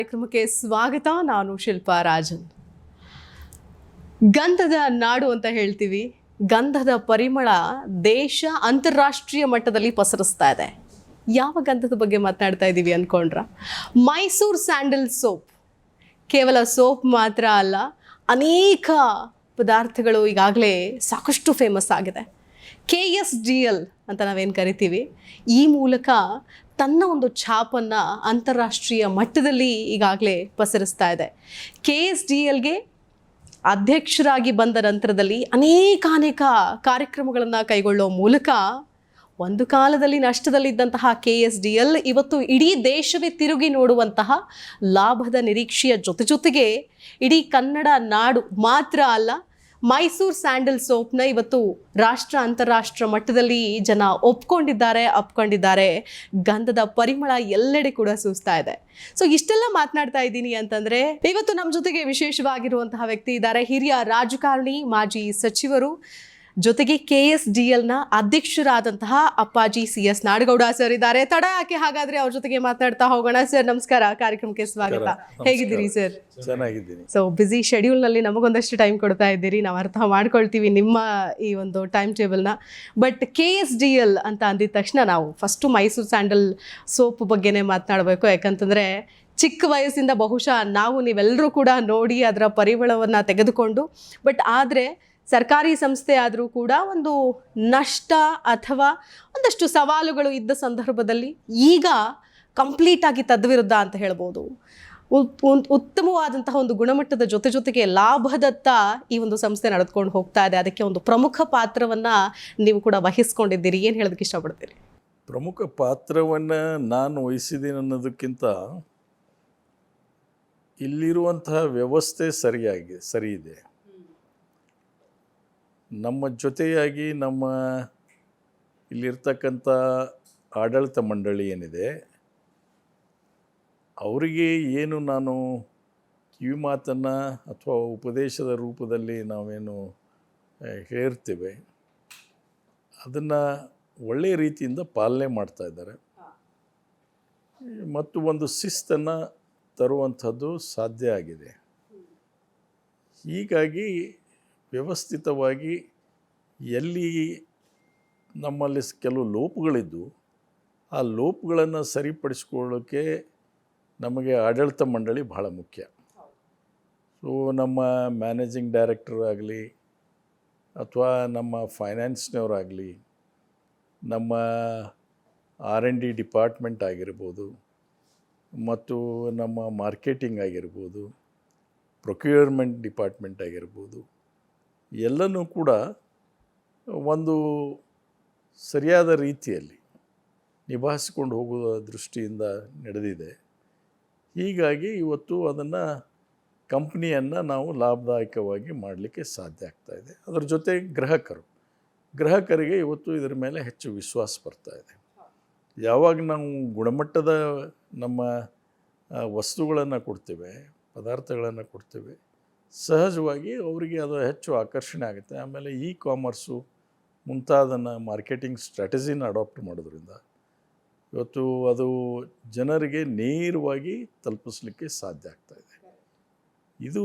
ಕಾರ್ಯಕ್ರಮಕ್ಕೆ ಸ್ವಾಗತ. ನಾನು ಶಿಲ್ಪಾ ರಾಜನ್. ಗಂಧದ ನಾಡು ಅಂತ ಹೇಳ್ತೀವಿ. ಗಂಧದ ಪರಿಮಳ ದೇಶ ಅಂತಾರಾಷ್ಟ್ರೀಯ ಮಟ್ಟದಲ್ಲಿ ಪಸರಿಸ್ತಾ ಇದೆ. ಯಾವ ಗಂಧದ ಬಗ್ಗೆ ಮಾತನಾಡ್ತಾ ಇದ್ದೀವಿ ಅಂದ್ಕೊಂಡ್ರ? Mysuru sandal soap. ಕೇವಲ ಸೋಪ್ ಮಾತ್ರ ಅಲ್ಲ, ಅನೇಕ ಪದಾರ್ಥಗಳು ಈಗಾಗಲೇ ಸಾಕಷ್ಟು ಫೇಮಸ್ ಆಗಿದೆ. KSDL ಅಂತ ನಾವೇನು ಕರಿತೀವಿ, ಈ ಮೂಲಕ ತನ್ನ ಒಂದು ಛಾಪನ್ನು ಅಂತಾರಾಷ್ಟ್ರೀಯ ಮಟ್ಟದಲ್ಲಿ ಈಗಾಗಲೇ ಪಸರಿಸ್ತಾ ಇದೆ. KSDLಗೆ ಅಧ್ಯಕ್ಷರಾಗಿ ಬಂದ ನಂತರದಲ್ಲಿ ಅನೇಕ ಕಾರ್ಯಕ್ರಮಗಳನ್ನು ಕೈಗೊಳ್ಳೋ ಮೂಲಕ ಒಂದು ಕಾಲದಲ್ಲಿ ನಷ್ಟದಲ್ಲಿದ್ದಂತಹ KSDL ಇವತ್ತು ಇಡೀ ದೇಶವೇ ತಿರುಗಿ ನೋಡುವಂತಹ ಲಾಭದ ನಿರೀಕ್ಷೆಯ ಜೊತೆಗೆ ಇಡೀ ಕನ್ನಡ ನಾಡು ಮಾತ್ರ ಅಲ್ಲ, ಮೈಸೂರು ಸ್ಯಾಂಡಲ್ ಸೋಪ್ನ ಇವತ್ತು ಅಂತಾರಾಷ್ಟ್ರ ಮಟ್ಟದಲ್ಲಿ ಜನ ಅಪ್ಕೊಂಡಿದ್ದಾರೆ. ಗಂಧದ ಪರಿಮಳ ಎಲ್ಲೆಡೆ ಕೂಡ ಸೂಸ್ತಾ ಇದೆ. ಸೊ ಇಷ್ಟೆಲ್ಲ ಮಾತನಾಡ್ತಾ ಇದ್ದೀನಿ ಅಂತಂದ್ರೆ, ಇವತ್ತು ನಮ್ಮ ಜೊತೆಗೆ ವಿಶೇಷವಾಗಿರುವಂತಹ ವ್ಯಕ್ತಿ ಇದ್ದಾರೆ. ಹಿರಿಯ ರಾಜಕಾರಣಿ, ಮಾಜಿ ಸಚಿವರು, ಜೊತೆಗೆ KSDLನ ಅಧ್ಯಕ್ಷರಾದಂತಹ ಅಪ್ಪಾಜಿ CS ನಾಡಗೌಡ ಸರ್ ಇದ್ದಾರೆ. ತಡ ಯಾಕೆ, ಹಾಗಾದ್ರೆ ಅವ್ರ ಜೊತೆಗೆ ಮಾತನಾಡ್ತಾ ಹೋಗೋಣ. ಸರ್ ನಮಸ್ಕಾರ, ಕಾರ್ಯಕ್ರಮಕ್ಕೆ ಸ್ವಾಗತ. ಹೇಗಿದ್ದೀರಿ ಸರ್? ಚೆನ್ನಾಗಿದ್ದೀನಿ. ಸೊ ಬಿಸಿ ಶೆಡ್ಯೂಲ್ನಲ್ಲಿ ನಮಗೊಂದಷ್ಟು ಟೈಮ್ ಕೊಡ್ತಾ ಇದ್ದೀರಿ, ನಾವು ಅರ್ಥ ಮಾಡ್ಕೊಳ್ತೀವಿ ನಿಮ್ಮ ಈ ಒಂದು ಟೈಮ್ ಟೇಬಲ್ನ. ಬಟ್ KSDL ಅಂತ ಅಂದಿದ ತಕ್ಷಣ ನಾವು ಫಸ್ಟು ಮೈಸೂರು ಸ್ಯಾಂಡಲ್ ಸೋಪ್ ಬಗ್ಗೆನೇ ಮಾತನಾಡಬೇಕು. ಯಾಕಂತಂದರೆ ಚಿಕ್ಕ ವಯಸ್ಸಿಂದ ಬಹುಶಃ ನೀವೆಲ್ಲರೂ ಕೂಡ ನೋಡಿ ಅದರ ಪರಿಮಳವನ್ನು ತೆಗೆದುಕೊಂಡು, ಬಟ್ ಆದರೆ ಸರ್ಕಾರಿ ಸಂಸ್ಥೆ ಆದರೂ ಕೂಡ ಒಂದು ನಷ್ಟ ಅಥವಾ ಒಂದಷ್ಟು ಸವಾಲುಗಳು ಇದ್ದ ಸಂದರ್ಭದಲ್ಲಿ ಈಗ ಕಂಪ್ಲೀಟಾಗಿ ತದ್ವಿರುದ್ಧ ಅಂತ ಹೇಳ್ಬೋದು. ಉತ್ತಮವಾದಂತಹ ಒಂದು ಗುಣಮಟ್ಟದ ಜೊತೆಗೆ ಲಾಭದತ್ತ ಈ ಒಂದು ಸಂಸ್ಥೆ ನಡೆದುಕೊಂಡು ಹೋಗ್ತಾ ಇದೆ. ಅದಕ್ಕೆ ಒಂದು ಪ್ರಮುಖ ಪಾತ್ರವನ್ನು ನೀವು ಕೂಡ ವಹಿಸ್ಕೊಂಡಿದ್ದೀರಿ. ಏನು ಹೇಳೋದಕ್ಕೆ ಇಷ್ಟಪಡ್ತೀರಿ? ಪ್ರಮುಖ ಪಾತ್ರವನ್ನು ನಾನು ವಹಿಸಿದ್ದೀನಿ ಅನ್ನೋದಕ್ಕಿಂತ ಇಲ್ಲಿರುವಂತಹ ವ್ಯವಸ್ಥೆ ಸರಿ ಇದೆ. ನಮ್ಮ ಜೊತೆಯಾಗಿ ನಮ್ಮ ಇಲ್ಲಿರ್ತಕ್ಕಂಥ ಆಡಳಿತ ಮಂಡಳಿ ಏನಿದೆ, ಅವರಿಗೆ ಏನು ನಾನು ಕಿವಿ ಮಾತನ್ನು ಅಥವಾ ಉಪದೇಶದ ರೂಪದಲ್ಲಿ ನಾವೇನು ಹೇಳ್ತೇವೆ, ಅದನ್ನು ಒಳ್ಳೆಯ ರೀತಿಯಿಂದ ಪಾಲನೆ ಮಾಡ್ತಾಯಿದ್ದಾರೆ ಮತ್ತು ಒಂದು ಶಿಸ್ತನ್ನು ತರುವಂಥದ್ದು ಸಾಧ್ಯ ಆಗಿದೆ. ಹೀಗಾಗಿ ವ್ಯವಸ್ಥಿತವಾಗಿ ಎಲ್ಲಿ ನಮ್ಮಲ್ಲಿ ಕೆಲವು ಲೋಪಗಳಿದ್ದು ಆ ಲೋಪಗಳನ್ನು ಸರಿಪಡಿಸ್ಕೊಳ್ಳೋಕ್ಕೆ ನಮಗೆ ಆಡಳಿತ ಮಂಡಳಿ ಬಹಳ ಮುಖ್ಯ. ಸೊ ನಮ್ಮ ಮ್ಯಾನೇಜಿಂಗ್ ಡೈರೆಕ್ಟರ್ ಆಗಲಿ ಅಥವಾ ನಮ್ಮ ಫೈನಾನ್ಸ್ನವರಾಗಲಿ, ನಮ್ಮ R&D ಡಿಪಾರ್ಟ್ಮೆಂಟ್ ಆಗಿರ್ಬೋದು, ಮತ್ತು ನಮ್ಮ ಮಾರ್ಕೆಟಿಂಗ್ ಆಗಿರ್ಬೋದು, ಪ್ರೊಕ್ಯೂರ್ಮೆಂಟ್ ಡಿಪಾರ್ಟ್ಮೆಂಟ್ ಆಗಿರ್ಬೋದು, ಎಲ್ಲನೂ ಕೂಡ ಒಂದು ಸರಿಯಾದ ರೀತಿಯಲ್ಲಿ ನಿಭಾಯಿಸಿಕೊಂಡು ಹೋಗುವ ದೃಷ್ಟಿಯಿಂದ ನಡೆದಿದೆ. ಹೀಗಾಗಿ ಇವತ್ತು ಅದನ್ನು ಕಂಪ್ನಿಯನ್ನು ನಾವು ಲಾಭದಾಯಕವಾಗಿ ಮಾಡಲಿಕ್ಕೆ ಸಾಧ್ಯ ಆಗ್ತಾಯಿದೆ. ಅದರ ಜೊತೆ ಗ್ರಾಹಕರಿಗೆ ಇವತ್ತು ಇದರ ಮೇಲೆ ಹೆಚ್ಚು ವಿಶ್ವಾಸ ಬರ್ತಾಯಿದೆ. ಯಾವಾಗ ನಾವು ಗುಣಮಟ್ಟದ ನಮ್ಮ ವಸ್ತುಗಳನ್ನು ಕೊಡ್ತೇವೆ, ಪದಾರ್ಥಗಳನ್ನು ಕೊಡ್ತೇವೆ, ಸಹಜವಾಗಿ ಅವರಿಗೆ ಅದು ಹೆಚ್ಚು ಆಕರ್ಷಣೆ ಆಗುತ್ತೆ. ಆಮೇಲೆ ಕಾಮರ್ಸು ಮುಂತಾದನ್ನು ಮಾರ್ಕೆಟಿಂಗ್ ಸ್ಟ್ರಾಟಜಿನ ಅಡಾಪ್ಟ್ ಮಾಡೋದ್ರಿಂದ ಇವತ್ತು ಅದು ಜನರಿಗೆ ನೇರವಾಗಿ ತಲುಪಿಸ್ಲಿಕ್ಕೆ ಸಾಧ್ಯ ಆಗ್ತಾಯಿದೆ. ಇದು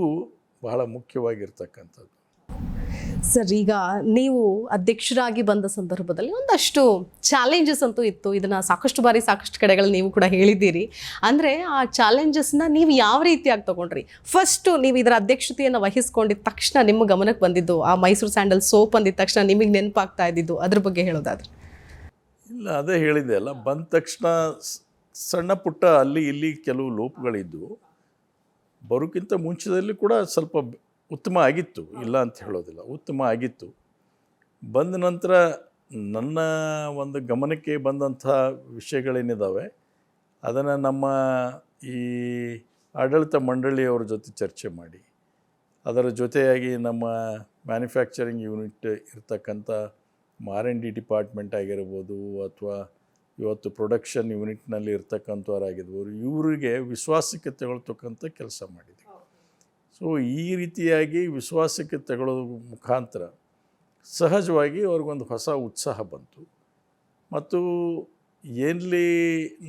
ಬಹಳ ಮುಖ್ಯವಾಗಿರ್ತಕ್ಕಂಥದ್ದು. ಸರ್, ಈಗ ನೀವು ಅಧ್ಯಕ್ಷರಾಗಿ ಬಂದ ಸಂದರ್ಭದಲ್ಲಿ ಒಂದಷ್ಟು ಚಾಲೆಂಜಸ್ ಅಂತೂ ಇತ್ತು. ಇದನ್ನು ಸಾಕಷ್ಟು ಕಡೆಗಳು ನೀವು ಕೂಡ ಹೇಳಿದ್ದೀರಿ. ಅಂದರೆ ಆ ಚಾಲೆಂಜಸ್ನ ನೀವು ಯಾವ ರೀತಿಯಾಗಿ ತೊಗೊಂಡ್ರಿ? ಫಸ್ಟು ನೀವು ಇದರ ಅಧ್ಯಕ್ಷತೆಯನ್ನು ವಹಿಸ್ಕೊಂಡಿದ್ದ ತಕ್ಷಣ ನಿಮ್ಮ ಗಮನಕ್ಕೆ ಬಂದಿದ್ದು ಆ ಮೈಸೂರು ಸ್ಯಾಂಡಲ್ ಸೋಪ್ ಅಂದಿದ್ದ ತಕ್ಷಣ ನಿಮಗೆ ನೆನಪಾಗ್ತಾ ಇದ್ದಿದ್ದು ಅದ್ರ ಬಗ್ಗೆ ಹೇಳೋದಾದ್ರೆ? ಇಲ್ಲ, ಅದೇ ಹೇಳಿದೆ ಅಲ್ಲ, ಬಂದ ತಕ್ಷಣ ಸಣ್ಣ ಪುಟ್ಟ ಅಲ್ಲಿ ಇಲ್ಲಿ ಕೆಲವು ಲೋಪಗಳಿದ್ದು, ಬರೋಕ್ಕಿಂತ ಮುಂಚೆದಲ್ಲಿ ಕೂಡ ಸ್ವಲ್ಪ ಉತ್ತಮ ಆಗಿತ್ತು, ಇಲ್ಲ ಅಂತ ಹೇಳೋದಿಲ್ಲ, ಉತ್ತಮ ಆಗಿತ್ತು. ಬಂದ ನಂತರ ನನ್ನ ಒಂದು ಗಮನಕ್ಕೆ ಬಂದಂಥ ವಿಷಯಗಳೇನಿದ್ದಾವೆ ಅದನ್ನು ನಮ್ಮ ಈ ಆಡಳಿತ ಮಂಡಳಿಯವರ ಜೊತೆ ಚರ್ಚೆ ಮಾಡಿ, ಅದರ ಜೊತೆಯಾಗಿ ನಮ್ಮ ಮ್ಯಾನುಫ್ಯಾಕ್ಚರಿಂಗ್ ಯೂನಿಟ್ ಇರ್ತಕ್ಕಂಥ R&D ಡಿಪಾರ್ಟ್ಮೆಂಟ್ ಆಗಿರ್ಬೋದು ಅಥವಾ ಇವತ್ತು ಪ್ರೊಡಕ್ಷನ್ ಯೂನಿಟ್ನಲ್ಲಿ ಇರ್ತಕ್ಕಂಥವರಾಗಿರ್ಬೋದು, ಇವರಿಗೆ ವಿಶ್ವಾಸಕ್ಕೆ ತಗೊಳ್ತಕ್ಕಂಥ ಕೆಲಸ ಮಾಡಿದೆ. ಸೊ ಈ ರೀತಿಯಾಗಿ ವಿಶ್ವಾಸಕ್ಕೆ ತಗೊಳ್ಳೋದ್ರ ಮುಖಾಂತರ ಸಹಜವಾಗಿ ಅವ್ರಿಗೊಂದು ಹೊಸ ಉತ್ಸಾಹ ಬಂತು. ಮತ್ತು ಎಲ್ಲಿ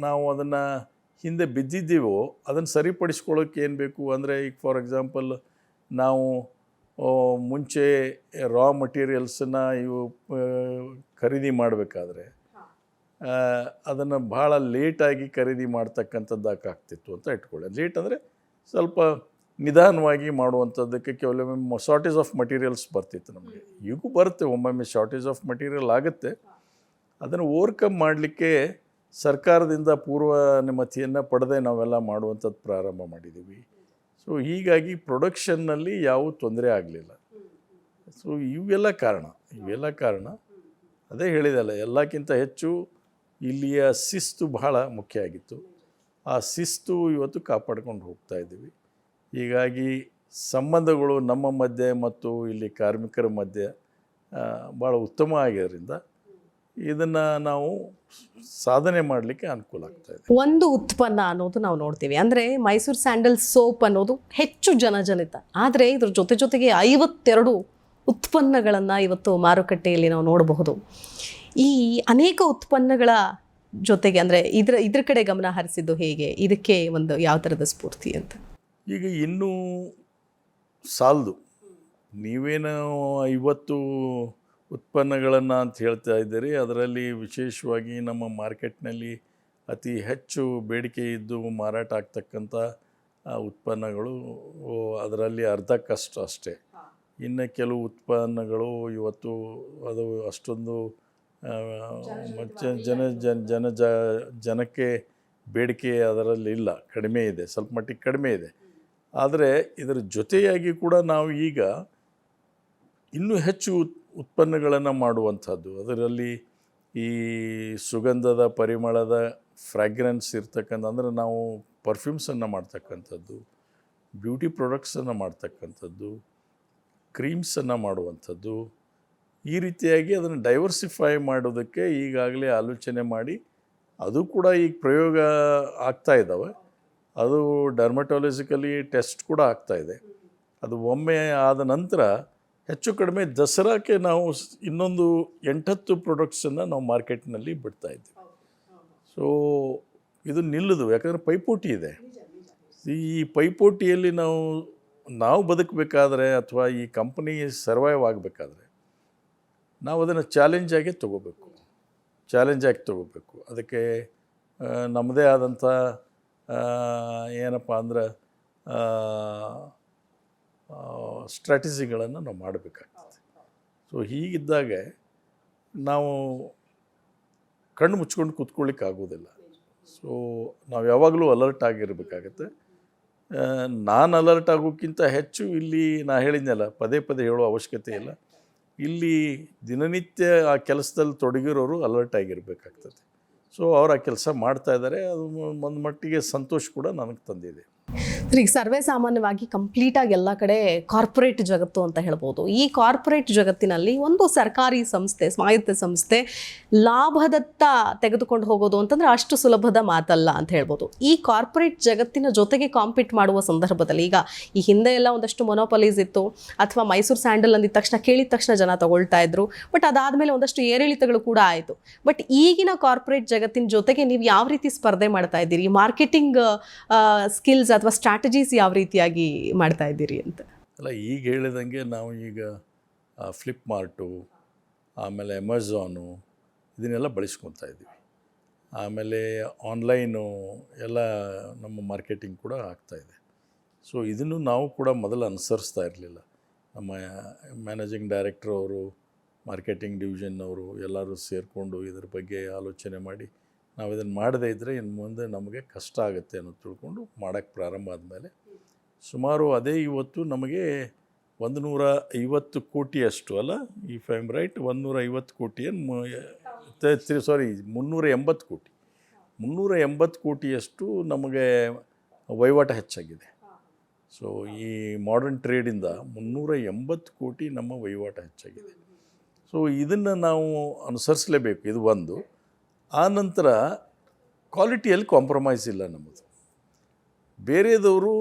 ನಾವು ಅದನ್ನು ಹಿಂದೆ ಬಿದ್ದಿದ್ದೀವೋ ಅದನ್ನು ಸರಿಪಡಿಸ್ಕೊಳ್ಳೋಕೆ ಏನು ಬೇಕು ಅಂದರೆ, ಈಗ ಫಾರ್ ಎಕ್ಸಾಂಪಲ್ ನಾವು ಮುಂಚೆ ರಾ ಮಟೀರಿಯಲ್ಸನ್ನು ಖರೀದಿ ಮಾಡಬೇಕಾದ್ರೆ ಅದನ್ನು ಭಾಳ ಲೇಟಾಗಿ ಖರೀದಿ ಮಾಡ್ತಕ್ಕಂಥದ್ದಾಗ್ತಿತ್ತು ಅಂತ ಇಟ್ಕೊಳ್ಳಿ. ಲೇಟ್ ಅಂದರೆ ಸ್ವಲ್ಪ ನಿಧಾನವಾಗಿ ಮಾಡುವಂಥದ್ದಕ್ಕೆ ಕೆಲವೊಮ್ಮೆ ಶಾರ್ಟೇಜ್ ಆಫ್ ಮಟೀರಿಯಲ್ಸ್ ಬರ್ತಿತ್ತು ನಮಗೆ. ಈಗೂ ಬರುತ್ತೆ, ಒಮ್ಮೊಮ್ಮೆ ಶಾರ್ಟೇಜ್ ಆಫ್ ಮಟೀರಿಯಲ್ ಆಗುತ್ತೆ. ಅದನ್ನು ಓವರ್ಕಮ್ ಮಾಡಲಿಕ್ಕೆ ಸರ್ಕಾರದಿಂದ ಪೂರ್ವಾನುಮತಿಯನ್ನು ಪಡೆದೇ ನಾವೆಲ್ಲ ಮಾಡುವಂಥದ್ದು ಪ್ರಾರಂಭ ಮಾಡಿದ್ದೀವಿ. ಸೊ ಹೀಗಾಗಿ ಪ್ರೊಡಕ್ಷನ್ನಲ್ಲಿ ಯಾವ ತೊಂದರೆ ಆಗಲಿಲ್ಲ. ಸೊ ಇವೆಲ್ಲ ಕಾರಣ ಅದೇ ಹೇಳಿದಲ್ಲ, ಎಲ್ಲಕ್ಕಿಂತ ಹೆಚ್ಚು ಇಲ್ಲಿಯ ಶಿಸ್ತು ಬಹಳ ಮುಖ್ಯ ಆಗಿತ್ತು. ಆ ಶಿಸ್ತು ಇವತ್ತು ಕಾಪಾಡ್ಕೊಂಡು ಹೋಗ್ತಾ ಇದ್ದೀವಿ. ಹೀಗಾಗಿ ಸಂಬಂಧಗಳು ನಮ್ಮ ಮಧ್ಯೆ ಮತ್ತು ಇಲ್ಲಿ ಕಾರ್ಮಿಕರ ಮಧ್ಯೆ ಭಾಳ ಉತ್ತಮ ಆಗಿರೋದ್ರಿಂದ ಇದನ್ನು ನಾವು ಸಾಧನೆ ಮಾಡಲಿಕ್ಕೆ ಅನುಕೂಲ ಆಗ್ತಾ ಇದೆ. ಒಂದು ಉತ್ಪನ್ನ ಅನ್ನೋದು ನಾವು ನೋಡ್ತೀವಿ, ಅಂದರೆ ಮೈಸೂರು ಸ್ಯಾಂಡಲ್ ಸೋಪ್ ಅನ್ನೋದು ಹೆಚ್ಚು ಜನಜನಿತ. ಆದರೆ ಇದ್ರ ಜೊತೆಗೆ 52 ಉತ್ಪನ್ನಗಳನ್ನು ಇವತ್ತು ಮಾರುಕಟ್ಟೆಯಲ್ಲಿ ನಾವು ನೋಡಬಹುದು. ಈ ಅನೇಕ ಉತ್ಪನ್ನಗಳ ಜೊತೆಗೆ ಅಂದರೆ ಇದ್ರ ಕಡೆ ಗಮನ ಹರಿಸಿದ್ದು ಹೇಗೆ? ಇದಕ್ಕೆ ಒಂದು ಯಾವ ಥರದ ಸ್ಫೂರ್ತಿ ಅಂತ? ಈಗ ಇನ್ನೂ ಸಾಲದು. ನೀವೇನು 50 ಉತ್ಪನ್ನಗಳನ್ನು ಅಂತ ಹೇಳ್ತಾ ಇದ್ದೀರಿ. ಅದರಲ್ಲಿ ವಿಶೇಷವಾಗಿ ನಮ್ಮ ಮಾರ್ಕೆಟ್ನಲ್ಲಿ ಅತಿ ಹೆಚ್ಚು ಬೇಡಿಕೆ ಇದ್ದು ಮಾರಾಟ ಆಗ್ತಕ್ಕಂಥ ಉತ್ಪನ್ನಗಳು ಅದರಲ್ಲಿ ಅರ್ಧಕ್ಕಷ್ಟು ಅಷ್ಟೇ. ಇನ್ನು ಕೆಲವು ಉತ್ಪನ್ನಗಳು ಇವತ್ತು ಅದು ಅಷ್ಟೊಂದು ಜನಕ್ಕೆ ಬೇಡಿಕೆ ಅದರಲ್ಲಿ ಇಲ್ಲ, ಕಡಿಮೆ ಇದೆ, ಸ್ವಲ್ಪ ಮಟ್ಟಿಗೆ ಕಡಿಮೆ ಇದೆ. ಆದರೆ ಇದರ ಜೊತೆಯಾಗಿ ಕೂಡ ನಾವು ಈಗ ಇನ್ನೂ ಹೆಚ್ಚು ಉತ್ಪನ್ನಗಳನ್ನು ಮಾಡುವಂಥದ್ದು. ಅದರಲ್ಲಿ ಈ ಸುಗಂಧದ ಪರಿಮಳದ ಫ್ರ್ಯಾಗ್ರೆನ್ಸ್ ಇರ್ತಕ್ಕಂಥ, ಅಂದರೆ ನಾವು ಪರ್ಫ್ಯೂಮ್ಸನ್ನು ಮಾಡ್ತಕ್ಕಂಥದ್ದು, ಬ್ಯೂಟಿ ಪ್ರಾಡಕ್ಟ್ಸನ್ನು ಮಾಡ್ತಕ್ಕಂಥದ್ದು, ಕ್ರೀಮ್ಸನ್ನು ಮಾಡುವಂಥದ್ದು, ಈ ರೀತಿಯಾಗಿ ಅದನ್ನು ಡೈವರ್ಸಿಫೈ ಮಾಡೋದಕ್ಕೆ ಈಗಾಗಲೇ ಆಲೋಚನೆ ಮಾಡಿ ಅದು ಕೂಡ ಈಗ ಪ್ರಯೋಗ ಆಗ್ತಾ ಇದ್ದಾವೆ. ಅದು ಡರ್ಮಟಾಲಜಿಕಲಿ ಟೆಸ್ಟ್ ಕೂಡ ಆಗ್ತಾಯಿದೆ. ಅದು ಒಮ್ಮೆ ಆದ ನಂತರ ಹೆಚ್ಚು ಕಡಿಮೆ ದಸರಾಕ್ಕೆ ನಾವು ಇನ್ನೊಂದು 8-10 ಪ್ರಾಡಕ್ಟ್ಸನ್ನು ನಾವು ಮಾರ್ಕೆಟ್ನಲ್ಲಿ ಬಿಡ್ತಾಯಿದ್ದೀವಿ. ಸೊ ಇದು ನಿಲ್ಲದು, ಯಾಕಂದರೆ ಪೈಪೋಟಿ ಇದೆ. ಈ ಪೈಪೋಟಿಯಲ್ಲಿ ನಾವು ಬದುಕಬೇಕಾದ್ರೆ ಅಥವಾ ಈ ಕಂಪನಿ ಸರ್ವೈವ್ ಆಗಬೇಕಾದ್ರೆ ನಾವು ಅದನ್ನು ಚಾಲೆಂಜಾಗಿ ತೊಗೋಬೇಕು. ಅದಕ್ಕೆ ನಮ್ಮದೇ ಆದಂಥ ಏನಪ್ಪ ಅಂದ್ರೆ ಸ್ಟ್ರಾಟಜಿಗಳನ್ನು ನಾವು ಮಾಡಬೇಕಾಗ್ತದೆ. ಸೊ ಹೀಗಿದ್ದಾಗ ನಾವು ಕಣ್ಣು ಮುಚ್ಕೊಂಡು ಕೂತ್ಕೊಳ್ಳಿಕ್ಕೆ ಆಗೋದಿಲ್ಲ. ಸೊ ನಾವು ಯಾವಾಗಲೂ ಅಲರ್ಟ್ ಆಗಿರಬೇಕಾಗತ್ತೆ. ನಾನು ಅಲರ್ಟ್ ಆಗೋಕ್ಕಿಂತ ಹೆಚ್ಚು ಇಲ್ಲಿ ಹೇಳಿದ್ನಲ್ಲ, ಪದೇ ಹೇಳೋ ಅವಶ್ಯಕತೆ ಇಲ್ಲ. ಇಲ್ಲಿ ದಿನನಿತ್ಯ ಆ ಕೆಲಸದಲ್ಲಿ ತೊಡಗಿರೋರು ಅಲರ್ಟ್ ಆಗಿರಬೇಕಾಗ್ತದೆ. ಸೊ ಅವ್ರು ಆ ಕೆಲಸ ಮಾಡ್ತಾಯಿದ್ದಾರೆ. ಅದು ಒಂದು ಮಟ್ಟಿಗೆ ಸಂತೋಷ ಕೂಡ ನನಗೆ ತಂದಿದೆ. ಈಗ ಸರ್ವೇ ಸಾಮಾನ್ಯವಾಗಿ ಕಂಪ್ಲೀಟಾಗಿ ಎಲ್ಲ ಕಡೆ ಕಾರ್ಪೊರೇಟ್ ಜಗತ್ತು ಅಂತ ಹೇಳ್ಬೋದು. ಈ ಕಾರ್ಪೊರೇಟ್ ಜಗತ್ತಿನಲ್ಲಿ ಒಂದು ಸರ್ಕಾರಿ ಸಂಸ್ಥೆ, ಸ್ವಾಯತ್ತ ಸಂಸ್ಥೆ ಲಾಭದತ್ತ ತೆಗೆದುಕೊಂಡು ಹೋಗೋದು ಅಂತಂದರೆ ಅಷ್ಟು ಸುಲಭದ ಮಾತಲ್ಲ ಅಂತ ಹೇಳ್ಬೋದು. ಈ ಕಾರ್ಪೊರೇಟ್ ಜಗತ್ತಿನ ಜೊತೆಗೆ ಕಾಂಪೀಟ್ ಮಾಡುವ ಸಂದರ್ಭದಲ್ಲಿ, ಈಗ ಈ ಹಿಂದೆ ಎಲ್ಲ ಒಂದಷ್ಟು ಮೊನೋಪಲೀಸ್ ಇತ್ತು, ಅಥವಾ ಮೈಸೂರು ಸ್ಯಾಂಡಲ್ ಅಂದಿದ ತಕ್ಷಣ ಕೇಳಿದ ತಕ್ಷಣ ಜನ ತಗೊಳ್ತಾ ಇದ್ರು. ಬಟ್ ಅದಾದಮೇಲೆ ಒಂದಷ್ಟು ಏರಿಳಿತಗಳು ಕೂಡ ಆಯಿತು. ಬಟ್ ಈಗಿನ ಕಾರ್ಪೊರೇಟ್ ಜಗತ್ತಿನ ಜೊತೆಗೆ ನೀವು ಯಾವ ರೀತಿ ಸ್ಪರ್ಧೆ ಮಾಡ್ತಾ ಇದ್ದೀರಿ? ಮಾರ್ಕೆಟಿಂಗ್ ಸ್ಕಿಲ್ಸ್ ಅಥವಾ ಸ್ಟ್ರಾಟಜೀಸ್ ಯಾವ ರೀತಿಯಾಗಿ ಮಾಡ್ತಾ ಇದ್ದೀರಿ ಅಂತ? ಅಲ್ಲ, ಈಗ ಹೇಳಿದಂಗೆ ನಾವು ಈಗ ಫ್ಲಿಪ್ಮಾರ್ಟು, ಆಮೇಲೆ ಅಮೆಝಾನು ಇದನ್ನೆಲ್ಲ ಬಳಸ್ಕೊತಾ ಇದ್ದೀವಿ. ಆಮೇಲೆ ಆನ್ಲೈನು ಎಲ್ಲ ನಮ್ಮ ಮಾರ್ಕೆಟಿಂಗ್ ಕೂಡ ಆಗ್ತಾಯಿದೆ. ಸೊ ಇದನ್ನು ನಾವು ಕೂಡ ಮೊದಲು ಅನುಸರಿಸ್ತಾ ಇರಲಿಲ್ಲ. ನಮ್ಮ ಮ್ಯಾನೇಜಿಂಗ್ ಡೈರೆಕ್ಟ್ರ್ ಅವರು, ಮಾರ್ಕೆಟಿಂಗ್ ಡಿವಿಷನ್ನವರು ಎಲ್ಲರೂ ಸೇರಿಕೊಂಡು ಇದ್ರ ಬಗ್ಗೆ ಆಲೋಚನೆ ಮಾಡಿ ನಾವು ಇದನ್ನು ಮಾಡದೇ ಇದ್ದರೆ ಇನ್ನು ಮುಂದೆ ನಮಗೆ ಕಷ್ಟ ಆಗುತ್ತೆ ಅನ್ನೋದು ತಿಳ್ಕೊಂಡು ಮಾಡೋಕ್ಕೆ ಪ್ರಾರಂಭ ಆದಮೇಲೆ ಸುಮಾರು ಅದೇ ಇವತ್ತು ನಮಗೆ 150 ಕೋಟಿಯಷ್ಟು, ಅಲ್ಲ ಇಫ್ ಐ ಆಮ್ ರೈಟ್, 150 ಕೋಟಿ, 380 ಕೋಟಿ, 380 ಕೋಟಿಯಷ್ಟು ನಮಗೆ ವಹಿವಾಟು ಹೆಚ್ಚಾಗಿದೆ. ಸೊ ಈ ಮಾಡರ್ನ್ ಟ್ರೇಡಿಂದ 380 ಕೋಟಿ ನಮ್ಮ ವಹಿವಾಟು ಹೆಚ್ಚಾಗಿದೆ. ಸೊ ಇದನ್ನು ನಾವು ಅನುಸರಿಸಲೇಬೇಕು, ಇದು ಒಂದು. ಆ ನಂತರ ಕ್ವಾಲಿಟಿಯಲ್ಲಿ ಕಾಂಪ್ರಮೈಸ್ ಇಲ್ಲ ನಮ್ಮದು. ಬೇರೆದವರು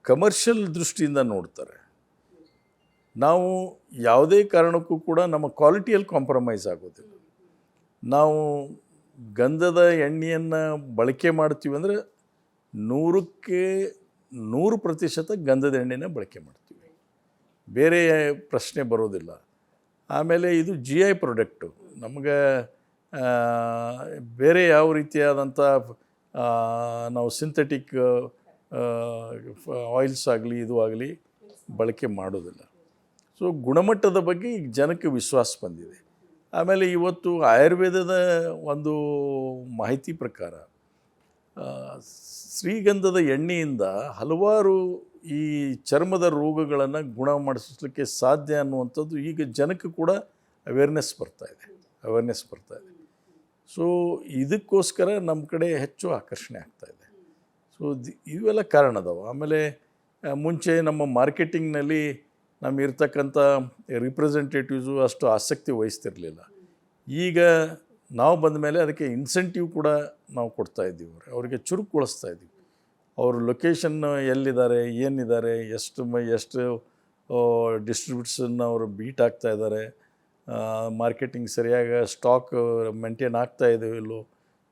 ಕಮರ್ಷಿಯಲ್ ದೃಷ್ಟಿಯಿಂದ ನೋಡ್ತಾರೆ, ನಾವು ಯಾವುದೇ ಕಾರಣಕ್ಕೂ ಕೂಡ ನಮ್ಮ ಕ್ವಾಲಿಟಿಯಲ್ಲಿ ಕಾಂಪ್ರಮೈಸ್ ಆಗೋದಿಲ್ಲ. ನಾವು ಗಂಧದ ಎಣ್ಣೆಯನ್ನು ಬಳಕೆ ಮಾಡ್ತೀವಿ ಅಂದರೆ 100% ಗಂಧದ ಎಣ್ಣೆನ ಬಳಕೆ ಮಾಡ್ತೀವಿ, ಬೇರೆ ಪ್ರಶ್ನೆ ಬರೋದಿಲ್ಲ. ಆಮೇಲೆ ಇದು GI ಪ್ರಾಡಕ್ಟು. ನಮಗೆ ಬೇರೆ ಯಾವ ರೀತಿಯಾದಂಥ ನಾವು ಸಿಂಥೆಟಿಕ್ ಆಯಿಲ್ಸ್ ಆಗಲಿ ಇದು ಆಗಲಿ ಬಳಕೆ ಮಾಡೋದಿಲ್ಲ. ಸೊ ಗುಣಮಟ್ಟದ ಬಗ್ಗೆ ಈಗ ಜನಕ್ಕೆ ವಿಶ್ವಾಸ ಬಂದಿದೆ. ಆಮೇಲೆ ಇವತ್ತು ಆಯುರ್ವೇದದ ಒಂದು ಮಾಹಿತಿ ಪ್ರಕಾರ ಶ್ರೀಗಂಧದ ಎಣ್ಣೆಯಿಂದ ಹಲವಾರು ಈ ಚರ್ಮದ ರೋಗಗಳನ್ನು ಗುಣ ಮಾಡಿಸಲಿಕ್ಕೆ ಸಾಧ್ಯ ಅನ್ನುವಂಥದ್ದು ಈಗ ಜನಕ್ಕೆ ಕೂಡ ಅವೇರ್ನೆಸ್ ಬರ್ತಾ ಇದೆ. ಸೊ ಇದಕ್ಕೋಸ್ಕರ ನಮ್ಮ ಕಡೆ ಹೆಚ್ಚು ಆಕರ್ಷಣೆ ಆಗ್ತಾಯಿದೆ. ಸೊ ಇವೆಲ್ಲ ಕಾರಣ ಅದಾವೆ. ಆಮೇಲೆ ಮುಂಚೆ ನಮ್ಮ ಮಾರ್ಕೆಟಿಂಗ್ನಲ್ಲಿ ನಮ್ಮ ಇರ್ತಕ್ಕಂಥ ರಿಪ್ರೆಸೆಂಟೇಟಿವ್ಸು ಅಷ್ಟು ಆಸಕ್ತಿ ವಹಿಸ್ತಿರಲಿಲ್ಲ. ಈಗ ನಾವು ಬಂದ ಮೇಲೆ ಅದಕ್ಕೆ ಇನ್ಸೆಂಟಿವ್ ಕೂಡ ನಾವು ಕೊಡ್ತಾ ಇದ್ದೀವಿ. ಅವರಿಗೆ ಚುರುಕುಗೊಳಿಸ್ತಾ ಇದ್ದೀವಿ. ಅವ್ರ ಲೊಕೇಶನ್ ಎಲ್ಲಿದ್ದಾರೆ, ಏನಿದ್ದಾರೆ, ಎಷ್ಟು ಡಿಸ್ಟ್ರಿಬ್ಯೂಟ್ಸನ್ನು ಅವರು ಬೀಟ್ ಆಗ್ತಾ ಇದ್ದಾರೆ, ಮಾರ್ಕೆಟಿಂಗ್ ಸರಿಯಾಗಿ ಸ್ಟಾಕ್ ಮೇಂಟೈನ್ ಆಗ್ತಾ ಇದೆಯೋ ಇಲ್ಲೋ,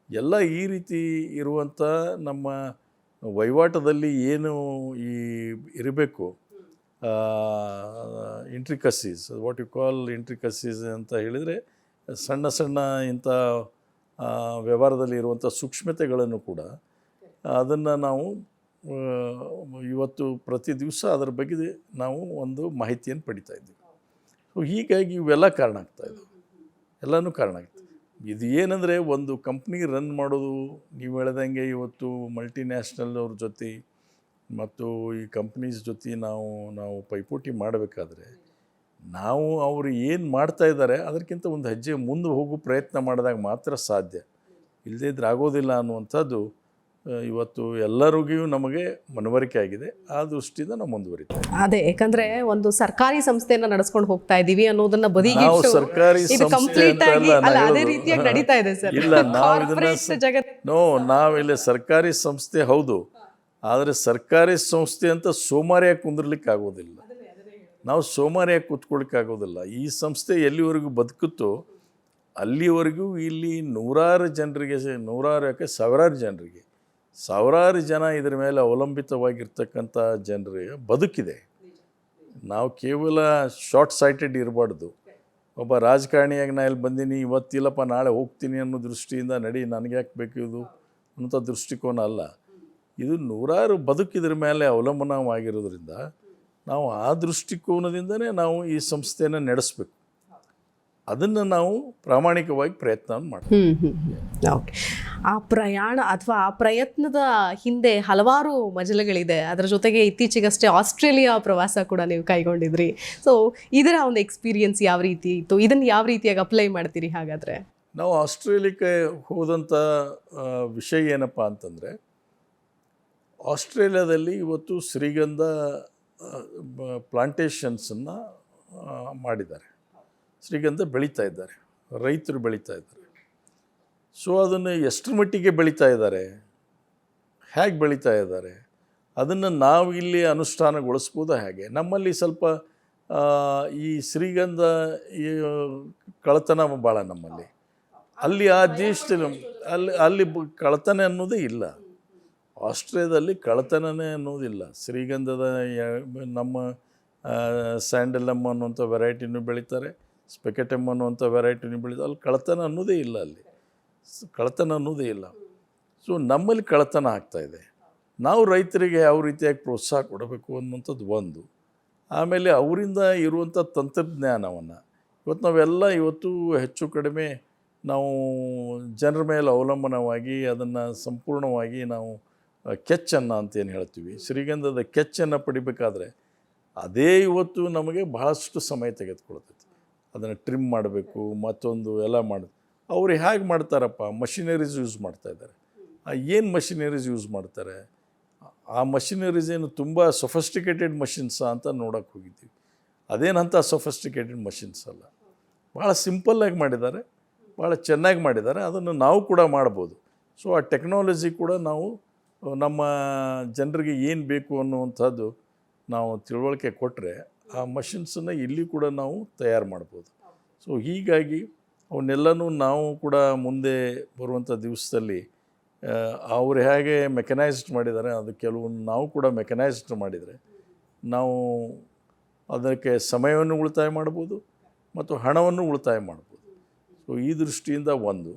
ಎಲ್ಲ ಈ ರೀತಿ ಇರುವಂಥ ನಮ್ಮ ವಹಿವಾಟದಲ್ಲಿ ಏನು ಈ ಇರಬೇಕು ಇಂಟ್ರಿಕಸೀಸ್, ವಾಟ್ ಯು ಕಾಲ್ ಇಂಟ್ರಿಕಸೀಸ್ ಅಂತ ಹೇಳಿದರೆ ಸಣ್ಣ ಸಣ್ಣ ಇಂಥ ವ್ಯವಹಾರದಲ್ಲಿ ಇರುವಂಥ ಸೂಕ್ಷ್ಮತೆಗಳನ್ನು ಕೂಡ ಅದನ್ನು ನಾವು ಇವತ್ತು ಪ್ರತಿ ದಿವಸ ಅದರ ಬಗ್ಗೆ ನಾವು ಒಂದು ಮಾಹಿತಿಯನ್ನು ಪಡಿತಾ ಇದ್ದೀವಿ. ಸೊ ಹೀಗಾಗಿ ಇವೆಲ್ಲ ಕಾರಣ ಆಗ್ತಾಯಿದೆ, ಎಲ್ಲನೂ ಕಾರಣ ಆಗ್ತದೆ. ಇದು ಏನಂದರೆ ಒಂದು ಕಂಪ್ನಿ ರನ್ ಮಾಡೋದು, ನೀವು ಹೇಳ್ದಂಗೆ ಇವತ್ತು ಮಲ್ಟಿನ್ಯಾಷನಲ್ ಅವ್ರ ಜೊತೆ ಮತ್ತು ಈ ಕಂಪ್ನೀಸ್ ಜೊತೆ ನಾವು ಪೈಪೋಟಿ ಮಾಡಬೇಕಾದ್ರೆ ನಾವು ಅವರು ಏನು ಮಾಡ್ತಾ ಇದ್ದಾರೆ ಅದಕ್ಕಿಂತ ಒಂದು ಹೆಜ್ಜೆ ಮುಂದೆ ಹೋಗೋ ಪ್ರಯತ್ನ ಮಾಡಿದಾಗ ಮಾತ್ರ ಸಾಧ್ಯ. ಇಲ್ಲದೇ ಇದ್ರೆ ಆಗೋದಿಲ್ಲ ಅನ್ನುವಂಥದ್ದು ಇವತ್ತು ಎಲ್ಲರಿಗೂ ನಮಗೆ ಮನವರಿಕೆ ಆಗಿದೆ. ಆ ದೃಷ್ಟಿಯಿಂದ ನಾವು ಮುಂದುವರಿತೀವಿ. ಅದೇ, ಯಾಕಂದ್ರೆ ಒಂದು ಸರ್ಕಾರಿ ಸಂಸ್ಥೆಯನ್ನ ನಡೆಸ್ಕೊಂಡು ಹೋಗ್ತಾ ಇದೀವಿ ಅನ್ನೋದನ್ನ ಬದಿಗೆ ನಾವು ಸರ್ಕಾರಿ ಸಂಸ್ಥೆ ಅಂತ ಅದೇ ರೀತಿಯಾಗಿ ನಡೀತಾ ಇದೆ ಸರ್. ಇಲ್ಲ, ನಾವು ಇದನ್ನ ನಾವಿಲ್ಲಿ ಸರ್ಕಾರಿ ಸಂಸ್ಥೆ ಹೌದು, ಆದರೆ ಸರ್ಕಾರಿ ಸಂಸ್ಥೆ ಅಂತ ಸೋಮಾರಿಯಾಗಿ ಕುಂದಿರ್ಲಿಕ್ಕೆ ಆಗೋದಿಲ್ಲ. ನಾವು ಸೋಮಾರಿಯಾಗಿ ಕೂತ್ಕೊಳ್ಳಿಕ್ಕೆ ಆಗೋದಿಲ್ಲ. ಈ ಸಂಸ್ಥೆ ಎಲ್ಲಿವರೆಗೂ ಬದುಕುತ್ತೋ ಅಲ್ಲಿವರೆಗೂ ಇಲ್ಲಿ ನೂರಾರು ಜನರಿಗೆ, ಸಾವಿರಾರು ಜನ ಇದರ ಮೇಲೆ ಅವಲಂಬಿತವಾಗಿರ್ತಕ್ಕಂಥ ಜನರಿಗೆ ಬದುಕಿದೆ. ನಾವು ಕೇವಲ ಶಾರ್ಟ್ ಸೈಟೆಡ್ ಇರಬಾರ್ದು. ಒಬ್ಬ ರಾಜಕಾರಣಿಯಾಗಿ ನಾ ಇಲ್ಲಿ ಬಂದೀನಿ, ಇವತ್ತಿಲ್ಲಪ್ಪ ನಾಳೆ ಹೋಗ್ತೀನಿ ಅನ್ನೋ ದೃಷ್ಟಿಯಿಂದ ನಡಿ ನನಗೆ ಯಾಕೆ ಬೇಕು ಇದು ಅನ್ನೋಂಥ ದೃಷ್ಟಿಕೋನ ಅಲ್ಲ. ಇದು ನೂರಾರು ಬದುಕಿದ್ರ ಮೇಲೆ ಅವಲಂಬನವಾಗಿರೋದ್ರಿಂದ ನಾವು ಆ ದೃಷ್ಟಿಕೋನದಿಂದನೇ ನಾವು ಈ ಸಂಸ್ಥೆಯನ್ನು ನಡೆಸಬೇಕು. ಅದನ್ನು ನಾವು ಪ್ರಾಮಾಣಿಕವಾಗಿ ಪ್ರಯತ್ನ ಮಾಡ್ತೀವಿ. ಓಕೆ. ಆ ಪ್ರಯಾಣ ಅಥವಾ ಆ ಪ್ರಯತ್ನದ ಹಿಂದೆ ಹಲವಾರು ಮಜಲುಗಳಿದೆ. ಅದರ ಜೊತೆಗೆ ಇತ್ತೀಚೆಗಷ್ಟೇ ಆಸ್ಟ್ರೇಲಿಯಾ ಪ್ರವಾಸ ಕೂಡ ನೀವು ಕೈಗೊಂಡಿದ್ರಿ. ಸೊ ಇದರ ಒಂದು ಎಕ್ಸ್ಪೀರಿಯನ್ಸ್ ಯಾವ ರೀತಿ ಇತ್ತು? ಇದನ್ನು ಯಾವ ರೀತಿಯಾಗಿ ಅಪ್ಲೈ ಮಾಡ್ತೀರಿ ಹಾಗಾದರೆ? ನಾವು ಆಸ್ಟ್ರೇಲಿಯಾಕ್ಕೆ ಹೋದಂಥ ವಿಷಯ ಏನಪ್ಪ ಅಂತಂದರೆ, ಆಸ್ಟ್ರೇಲಿಯಾದಲ್ಲಿ ಇವತ್ತು ಶ್ರೀಗಂಧ ಪ್ಲಾಂಟೇಷನ್ಸನ್ನು ಮಾಡಿದ್ದಾರೆ. ಶ್ರೀಗಂಧ ಬೆಳೀತಾ ಇದ್ದಾರೆ, ರೈತರು ಬೆಳೀತಾ ಇದ್ದಾರೆ. ಸೊ ಅದನ್ನು ಎಷ್ಟರ ಮಟ್ಟಿಗೆ ಬೆಳೀತಾ ಇದ್ದಾರೆ, ಹೇಗೆ ಬೆಳೀತಾ ಇದ್ದಾರೆ, ಅದನ್ನು ನಾವು ಇಲ್ಲಿ ಅನುಷ್ಠಾನಗೊಳಿಸ್ಬೋದಾ ಹೇಗೆ? ನಮ್ಮಲ್ಲಿ ಸ್ವಲ್ಪ ಈ ಶ್ರೀಗಂಧ ಈ ಕಳ್ಳತನ ಭಾಳ ನಮ್ಮಲ್ಲಿ. ಅಲ್ಲಿ ಆ ದೇಶದಲ್ಲಿ ಅಲ್ಲಿ ಕಳ್ಳತನ ಅನ್ನೋದೇ ಇಲ್ಲ. ಆಸ್ಟ್ರೇಲಿಯಾದಲ್ಲಿ ಕಳ್ಳತನನೇ ಅನ್ನೋದಿಲ್ಲ. ಶ್ರೀಗಂಧದ ನಮ್ಮ ಸ್ಯಾಂಡಲಮ್ ಅನ್ನುವಂಥ ವೆರೈಟಿನೂ ಬೆಳೀತಾರೆ, ಸ್ಪೆಕೆಟಮ್ ಅನ್ನುವಂಥ ವೆರೈಟಿನೂ ಬೆಳೀತಾರೆ. ಅಲ್ಲಿ ಕಳ್ಳತನ ಅನ್ನೋದೇ ಇಲ್ಲ, ಸೊ ನಮ್ಮಲ್ಲಿ ಕಳ್ಳತನ ಆಗ್ತಾಯಿದೆ. ನಾವು ರೈತರಿಗೆ ಯಾವ ರೀತಿಯಾಗಿ ಪ್ರೋತ್ಸಾಹ ಕೊಡಬೇಕು ಅನ್ನುವಂಥದ್ದು ಒಂದು. ಆಮೇಲೆ ಅವರಿಂದ ಇರುವಂಥ ತಂತ್ರಜ್ಞಾನವನ್ನು ನಾವೆಲ್ಲ ಹೆಚ್ಚು ಕಡಿಮೆ ನಾವು ಜನರ ಮೇಲೆ ಅವಲಂಬನವಾಗಿ ಅದನ್ನು ಸಂಪೂರ್ಣವಾಗಿ ನಾವು ಕೆಚ್ಚನ್ನು ಅಂತೇನು ಹೇಳ್ತೀವಿ, ಶ್ರೀಗಂಧದ ಕೆಚ್ಚನ್ನು ಪಡಿಬೇಕಾದ್ರೆ ಅದೇ ನಮಗೆ ಬಹಳಷ್ಟು ಸಮಯ ತೆಗೆದುಕೊಳ್ತೈತಿ. ಅದನ್ನು ಟ್ರಿಮ್ ಮಾಡಬೇಕು, ಮತ್ತೊಂದು ಎಲ್ಲ ಮಾಡೋದು. ಅವರು ಹೇಗೆ ಮಾಡ್ತಾರಪ್ಪ, ಮಷಿನರೀಸ್ ಯೂಸ್ ಮಾಡ್ತಾಯಿದ್ದಾರೆ. ಏನು ಮಷಿನರೀಸ್ ಯೂಸ್ ಮಾಡ್ತಾರೆ? ಆ ಮಷಿನರೀಸ್ ಏನು ತುಂಬ ಸೊಫಿಸ್ಟಿಕೇಟೆಡ್ ಮಷಿನ್ಸಾ ಅಂತ ನೋಡೋಕ್ಕೆ ಹೋಗಿದ್ದೀವಿ. ಅದೇನಂತ ಸೊಫಿಸ್ಟಿಕೇಟೆಡ್ ಮಷಿನ್ಸ್ ಅಲ್ಲ, ಭಾಳ ಸಿಂಪಲ್ಲಾಗಿ ಮಾಡಿದ್ದಾರೆ, ಭಾಳ ಚೆನ್ನಾಗಿ ಮಾಡಿದ್ದಾರೆ. ಅದನ್ನು ನಾವು ಕೂಡ ಮಾಡ್ಬೋದು. ಸೊ ಆ ಟೆಕ್ನಾಲಜಿ ಕೂಡ ನಾವು ನಮ್ಮ ಜನರಿಗೆ ಏನು ಬೇಕು ಅನ್ನುವಂಥದ್ದು ನಾವು ತಿಳುವಳಿಕೆ ಕೊಟ್ಟರೆ ಆ ಮಷಿನ್ಸನ್ನು ಇಲ್ಲಿ ಕೂಡ ನಾವು ತಯಾರು ಮಾಡ್ಬೋದು. ಸೊ ಹೀಗಾಗಿ ಅವನ್ನೆಲ್ಲನೂ ನಾವು ಕೂಡ ಮುಂದೆ ಬರುವಂಥ ದಿವಸದಲ್ಲಿ ಅವ್ರು ಹೇಗೆ ಮೆಕನೈಸ್ಡ್ ಮಾಡಿದ್ದಾರೆ ಅದು ಕೆಲವೊಂದು ನಾವು ಕೂಡ ಮೆಕನೈಸ್ಡ್ ಮಾಡಿದರೆ ನಾವು ಅದಕ್ಕೆ ಸಮಯವನ್ನು ಉಳಿತಾಯ ಮಾಡ್ಬೋದು ಮತ್ತು ಹಣವನ್ನು ಉಳಿತಾಯ ಮಾಡ್ಬೋದು. ಸೊ ಈ ದೃಷ್ಟಿಯಿಂದ ಒಂದು.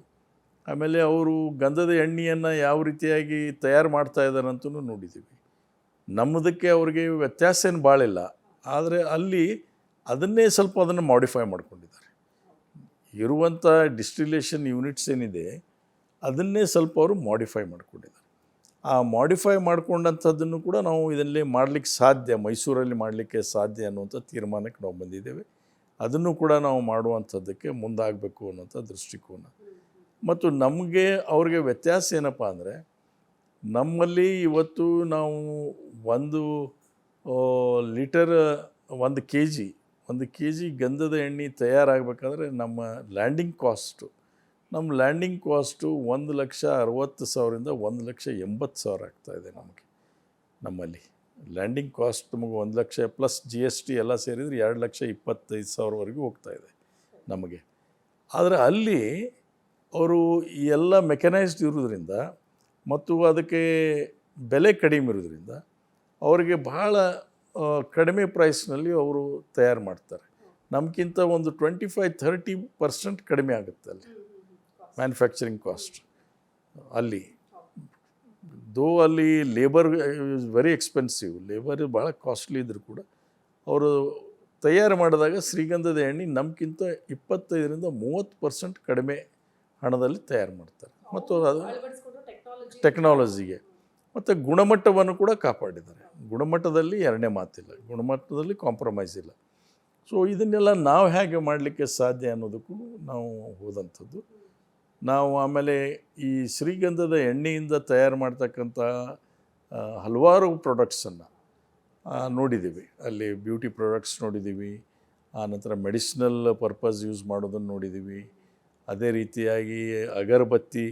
ಆಮೇಲೆ ಅವರು ಗಂಧದ ಎಣ್ಣೆಯನ್ನು ಯಾವ ರೀತಿಯಾಗಿ ತಯಾರು ಮಾಡ್ತಾ ಇದ್ದಾರೆ ಅಂತಲೂ ನೋಡಿದ್ದೀವಿ. ನಮ್ಮದಕ್ಕೆ ಅವ್ರಿಗೆ ವ್ಯತ್ಯಾಸ ಏನು ಭಾಳಿಲ್ಲ, ಆದರೆ ಅಲ್ಲಿ ಅದನ್ನೇ ಸ್ವಲ್ಪ ಅದನ್ನು ಮಾಡಿಫೈ ಮಾಡ್ಕೊಂಡಿದ್ದಾರೆ. ಇರುವಂಥ ಡಿಸ್ಟಿಲೇಷನ್ ಯೂನಿಟ್ಸ್ ಏನಿದೆ ಅದನ್ನೇ ಸ್ವಲ್ಪ ಅವರು ಮಾಡಿಫೈ ಮಾಡ್ಕೊಂಡಿದ್ದಾರೆ. ಆ ಮಾಡಿಫೈ ಮಾಡ್ಕೊಂಡಂಥದ್ದನ್ನು ಕೂಡ ನಾವು ಇದರಲ್ಲಿ ಮಾಡಲಿಕ್ಕೆ ಸಾಧ್ಯ, ಮೈಸೂರಲ್ಲಿ ಮಾಡಲಿಕ್ಕೆ ಸಾಧ್ಯ ಅನ್ನುವಂಥ ತೀರ್ಮಾನಕ್ಕೆ ನಾವು ಬಂದಿದ್ದೇವೆ. ಅದನ್ನು ಕೂಡ ನಾವು ಮಾಡುವಂಥದ್ದಕ್ಕೆ ಮುಂದಾಗಬೇಕು ಅನ್ನೋಂಥ ದೃಷ್ಟಿಕೋನ. ಮತ್ತು ನಮಗೆ ಅವ್ರಿಗೆ ವ್ಯತ್ಯಾಸ ಏನಪ್ಪ ಅಂದರೆ, ನಮ್ಮಲ್ಲಿ ಇವತ್ತು ನಾವು 1 ಲೀಟರ್ 1 ಕೆ ಜಿ ಗಂಧದ ಎಣ್ಣೆ ತಯಾರಾಗಬೇಕಾದ್ರೆ ನಮ್ಮ ಲ್ಯಾಂಡಿಂಗ್ ಕಾಸ್ಟು 1,60,000 1,80,000 ಆಗ್ತಾಯಿದೆ ನಮ್ಮಲ್ಲಿ ಲ್ಯಾಂಡಿಂಗ್ ಕಾಸ್ಟ್. ನಮಗೆ 1 ಲಕ್ಷ ಪ್ಲಸ್ GST ಎಲ್ಲ ಸೇರಿದರೆ 2,25,000ವರೆಗೂ ಹೋಗ್ತಾಯಿದೆ ನಮಗೆ. ಆದರೆ ಅಲ್ಲಿ ಅವರು ಎಲ್ಲ ಮೆಕನೈಸ್ಡ್ ಇರೋದ್ರಿಂದ ಮತ್ತು ಅದಕ್ಕೆ ಬೆಲೆ ಕಡಿಮೆ ಇರೋದ್ರಿಂದ ಅವರಿಗೆ ಬಹಳ ಕಡಿಮೆ ಪ್ರೈಸ್ನಲ್ಲಿ ಅವರು ತಯಾರು ಮಾಡ್ತಾರೆ. ನಮಗಿಂತ ಒಂದು 25-30% ಕಡಿಮೆ ಆಗುತ್ತೆ ಅಲ್ಲಿ ಮ್ಯಾನುಫ್ಯಾಕ್ಚರಿಂಗ್ ಕಾಸ್ಟ್. ಅಲ್ಲಿ ಅಲ್ಲಿ labour is very expensive, labour ಭಾಳ ಕಾಸ್ಟ್ಲಿ ಇದ್ದರೂ ಕೂಡ ಅವರು ತಯಾರು ಮಾಡಿದಾಗ ಶ್ರೀಗಂಧದ ಎಣ್ಣೆ ನಮಗಿಂತ 25-30% ಕಡಿಮೆ ಹಣದಲ್ಲಿ ತಯಾರು ಮಾಡ್ತಾರೆ. ಮತ್ತು ಅದು ಟೆಕ್ನಾಲಜಿಗೆ ಮತ್ತು ಗುಣಮಟ್ಟವನ್ನು ಕೂಡ ಕಾಪಾಡಿದ್ದಾರೆ. ಗುಣಮಟ್ಟದಲ್ಲಿ ಎರಡನೇ ಮಾತಿಲ್ಲ, ಗುಣಮಟ್ಟದಲ್ಲಿ ಕಾಂಪ್ರಮೈಸ್ ಇಲ್ಲ. ಸೊ ಇದನ್ನೆಲ್ಲ ನಾವು ಹೇಗೆ ಮಾಡಲಿಕ್ಕೆ ಸಾಧ್ಯ ಅನ್ನೋದಕ್ಕೂ ನಾವು ಹೋದಂಥದ್ದು. ನಾವು ಆಮೇಲೆ ಈ ಶ್ರೀಗಂಧದ ಎಣ್ಣೆಯಿಂದ ತಯಾರು ಮಾಡ್ತಕ್ಕಂಥ ಹಲವಾರು ಪ್ರಾಡಕ್ಟ್ಸನ್ನು ನೋಡಿದ್ದೀವಿ. ಅಲ್ಲಿ ಬ್ಯೂಟಿ ಪ್ರಾಡಕ್ಟ್ಸ್ ನೋಡಿದ್ದೀವಿ, ಆನಂತರ ಮೆಡಿಸಿನಲ್ ಪರ್ಪಸ್ ಯೂಸ್ ಮಾಡೋದನ್ನು ನೋಡಿದ್ದೀವಿ. ಅದೇ ರೀತಿಯಾಗಿ ಅಗರಬತ್ತಿ,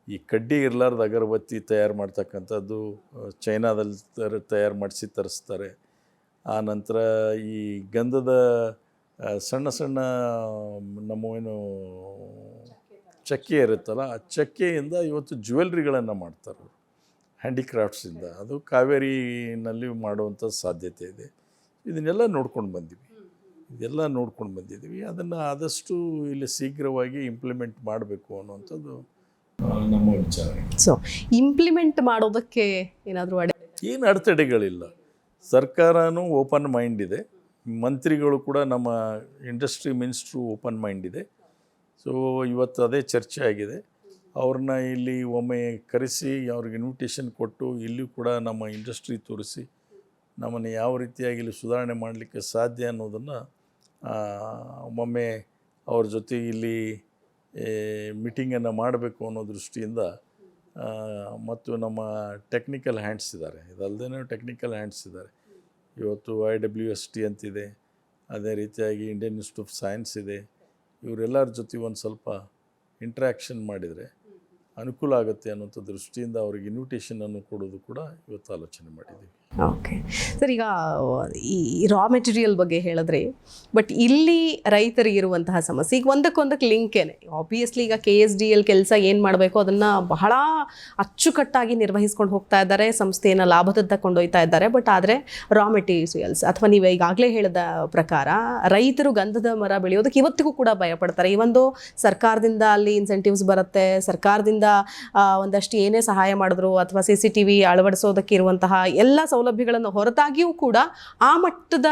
ಈ ಕಡ್ಡಿ ಇರಲಾರ್ದ ಅಗರಬತ್ತಿ ತಯಾರು ಮಾಡ್ತಕ್ಕಂಥದ್ದು ಚೈನಾದಲ್ಲಿ ತಯಾರು ಮಾಡಿಸಿ ತರಿಸ್ತಾರೆ. ಆನಂತರ ಈ ಗಂಧದ ಸಣ್ಣ ಸಣ್ಣ ನಮ್ಮವೇನು ಚಕ್ಕೆ ಇರುತ್ತಲ್ಲ, ಆ ಚಕ್ಕೆಯಿಂದ ಇವತ್ತು ಜ್ಯುವೆಲ್ರಿಗಳನ್ನು ಮಾಡ್ತಾರೆ ಅವರು, ಹ್ಯಾಂಡಿಕ್ರಾಫ್ಟ್ಸಿಂದ. ಅದು ಕಾವೇರಿನಲ್ಲಿ ಮಾಡುವಂಥ ಸಾಧ್ಯತೆ ಇದೆ. ಇದನ್ನೆಲ್ಲ ನೋಡ್ಕೊಂಡು ಬಂದಿದ್ದೀವಿ. ಅದನ್ನು ಆದಷ್ಟು ಇಲ್ಲಿ ಶೀಘ್ರವಾಗಿ ಇಂಪ್ಲಿಮೆಂಟ್ ಮಾಡಬೇಕು ಅನ್ನುವಂಥದ್ದು ನಮ್ಮ ವಿಚಾರ. ಸೊ ಇಂಪ್ಲಿಮೆಂಟ್ ಮಾಡೋದಕ್ಕೆ ಏನಾದರೂ ಏನು ಅಡೆತಡೆಗಳಿಲ್ಲ. ಸರ್ಕಾರನೂ ಓಪನ್ ಮೈಂಡ್ ಇದೆ, ಮಂತ್ರಿಗಳು ಕೂಡ ನಮ್ಮ ಇಂಡಸ್ಟ್ರಿ ಮಿನಿಸ್ಟ್ರು ಓಪನ್ ಮೈಂಡ್ ಇದೆ. ಸೊ ಇವತ್ತು ಅದೇ ಚರ್ಚೆ ಆಗಿದೆ. ಅವ್ರನ್ನ ಇಲ್ಲಿ ಒಮ್ಮೆ ಕರೆಸಿ ಅವ್ರಿಗೆ ಇನ್ವಿಟೇಷನ್ ಕೊಟ್ಟು ಇಲ್ಲೂ ಕೂಡ ನಮ್ಮ ಇಂಡಸ್ಟ್ರಿ ತೋರಿಸಿ ನಮ್ಮನ್ನು ಯಾವ ರೀತಿಯಾಗಿ ಇಲ್ಲಿ ಸುಧಾರಣೆ ಮಾಡಲಿಕ್ಕೆ ಸಾಧ್ಯ ಅನ್ನೋದನ್ನು ಒಮ್ಮೆ ಅವ್ರ ಜೊತೆ ಇಲ್ಲಿ ಮೀಟಿಂಗನ್ನು ಮಾಡಬೇಕು ಅನ್ನೋ ದೃಷ್ಟಿಯಿಂದ ಮತ್ತು ನಮ್ಮ ಟೆಕ್ನಿಕಲ್ ಹ್ಯಾಂಡ್ಸ್ ಇದ್ದಾರೆ, ಇದಲ್ಲದೇ ಟೆಕ್ನಿಕಲ್ ಹ್ಯಾಂಡ್ಸ್ ಇದ್ದಾರೆ. ಇವತ್ತು IWST ಅಂತಿದೆ, ಅದೇ ರೀತಿಯಾಗಿ ಇಂಡಿಯನ್ ಇನ್ಸ್ಟಿಟ್ಯೂಟ್ ಆಫ್ ಸೈನ್ಸ್ ಇದೆ. ಇವರೆಲ್ಲರ ಜೊತೆ ಒಂದು ಸ್ವಲ್ಪ ಇಂಟ್ರ್ಯಾಕ್ಷನ್ ಮಾಡಿದರೆ ಅನುಕೂಲ ಆಗುತ್ತೆ ಅನ್ನೋಂಥ ದೃಷ್ಟಿಯಿಂದ ಅವ್ರಿಗೆ ಇನ್ವಿಟೇಷನನ್ನು ಕೊಡೋದು ಕೂಡ ಇವತ್ತು ಆಲೋಚನೆ ಮಾಡಿದ್ದೀವಿ. ಓಕೆ ಸರ್, ಈಗ ಈ ರಾ ಮೆಟೀರಿಯಲ್ ಬಗ್ಗೆ ಹೇಳಿದ್ರಿ, ಬಟ್ ಇಲ್ಲಿ ರೈತರಿಗೆ ಇರುವಂತಹ ಸಮಸ್ಯೆ ಈಗ ಒಂದಕ್ಕೊಂದಕ್ಕೆ ಲಿಂಕೇನೆ. ಆಬ್ವಿಯಸ್ಲಿ ಈಗ KSDL ಕೆಲಸ ಏನು ಮಾಡಬೇಕು ಅದನ್ನು ಬಹಳ ಅಚ್ಚುಕಟ್ಟಾಗಿ ನಿರ್ವಹಿಸ್ಕೊಂಡು ಹೋಗ್ತಾ ಇದ್ದಾರೆ, ಸಂಸ್ಥೆಯನ್ನು ಲಾಭದತ್ತ ಕೊಂಡೊಯ್ತಾ ಇದ್ದಾರೆ. ಬಟ್ ಆದರೆ ರಾ ಮೆಟೀರಿಯಲ್ಸ್ ಅಥವಾ ನೀವು ಈಗಾಗಲೇ ಹೇಳಿದ ಪ್ರಕಾರ ರೈತರು ಗಂಧದ ಮರ ಬೆಳೆಯೋದಕ್ಕೆ ಇವತ್ತಿಗೂ ಕೂಡ ಭಯಪಡ್ತಾರೆ. ಇವೊಂದು ಸರ್ಕಾರದಿಂದ ಅಲ್ಲಿ ಇನ್ಸೆಂಟಿವ್ಸ್ ಬರುತ್ತೆ, ಸರ್ಕಾರದಿಂದ ಒಂದಷ್ಟು ಏನೇ ಸಹಾಯ ಮಾಡಿದ್ರು ಅಥವಾ CCTV ಅಳವಡಿಸೋದಕ್ಕೆ ಇರುವಂತಹ ಎಲ್ಲ ಸೌಲಭ್ಯಗಳನ್ನು ಹೊರತಾಗಿಯೂ ಕೂಡ ಆ ಮಟ್ಟದ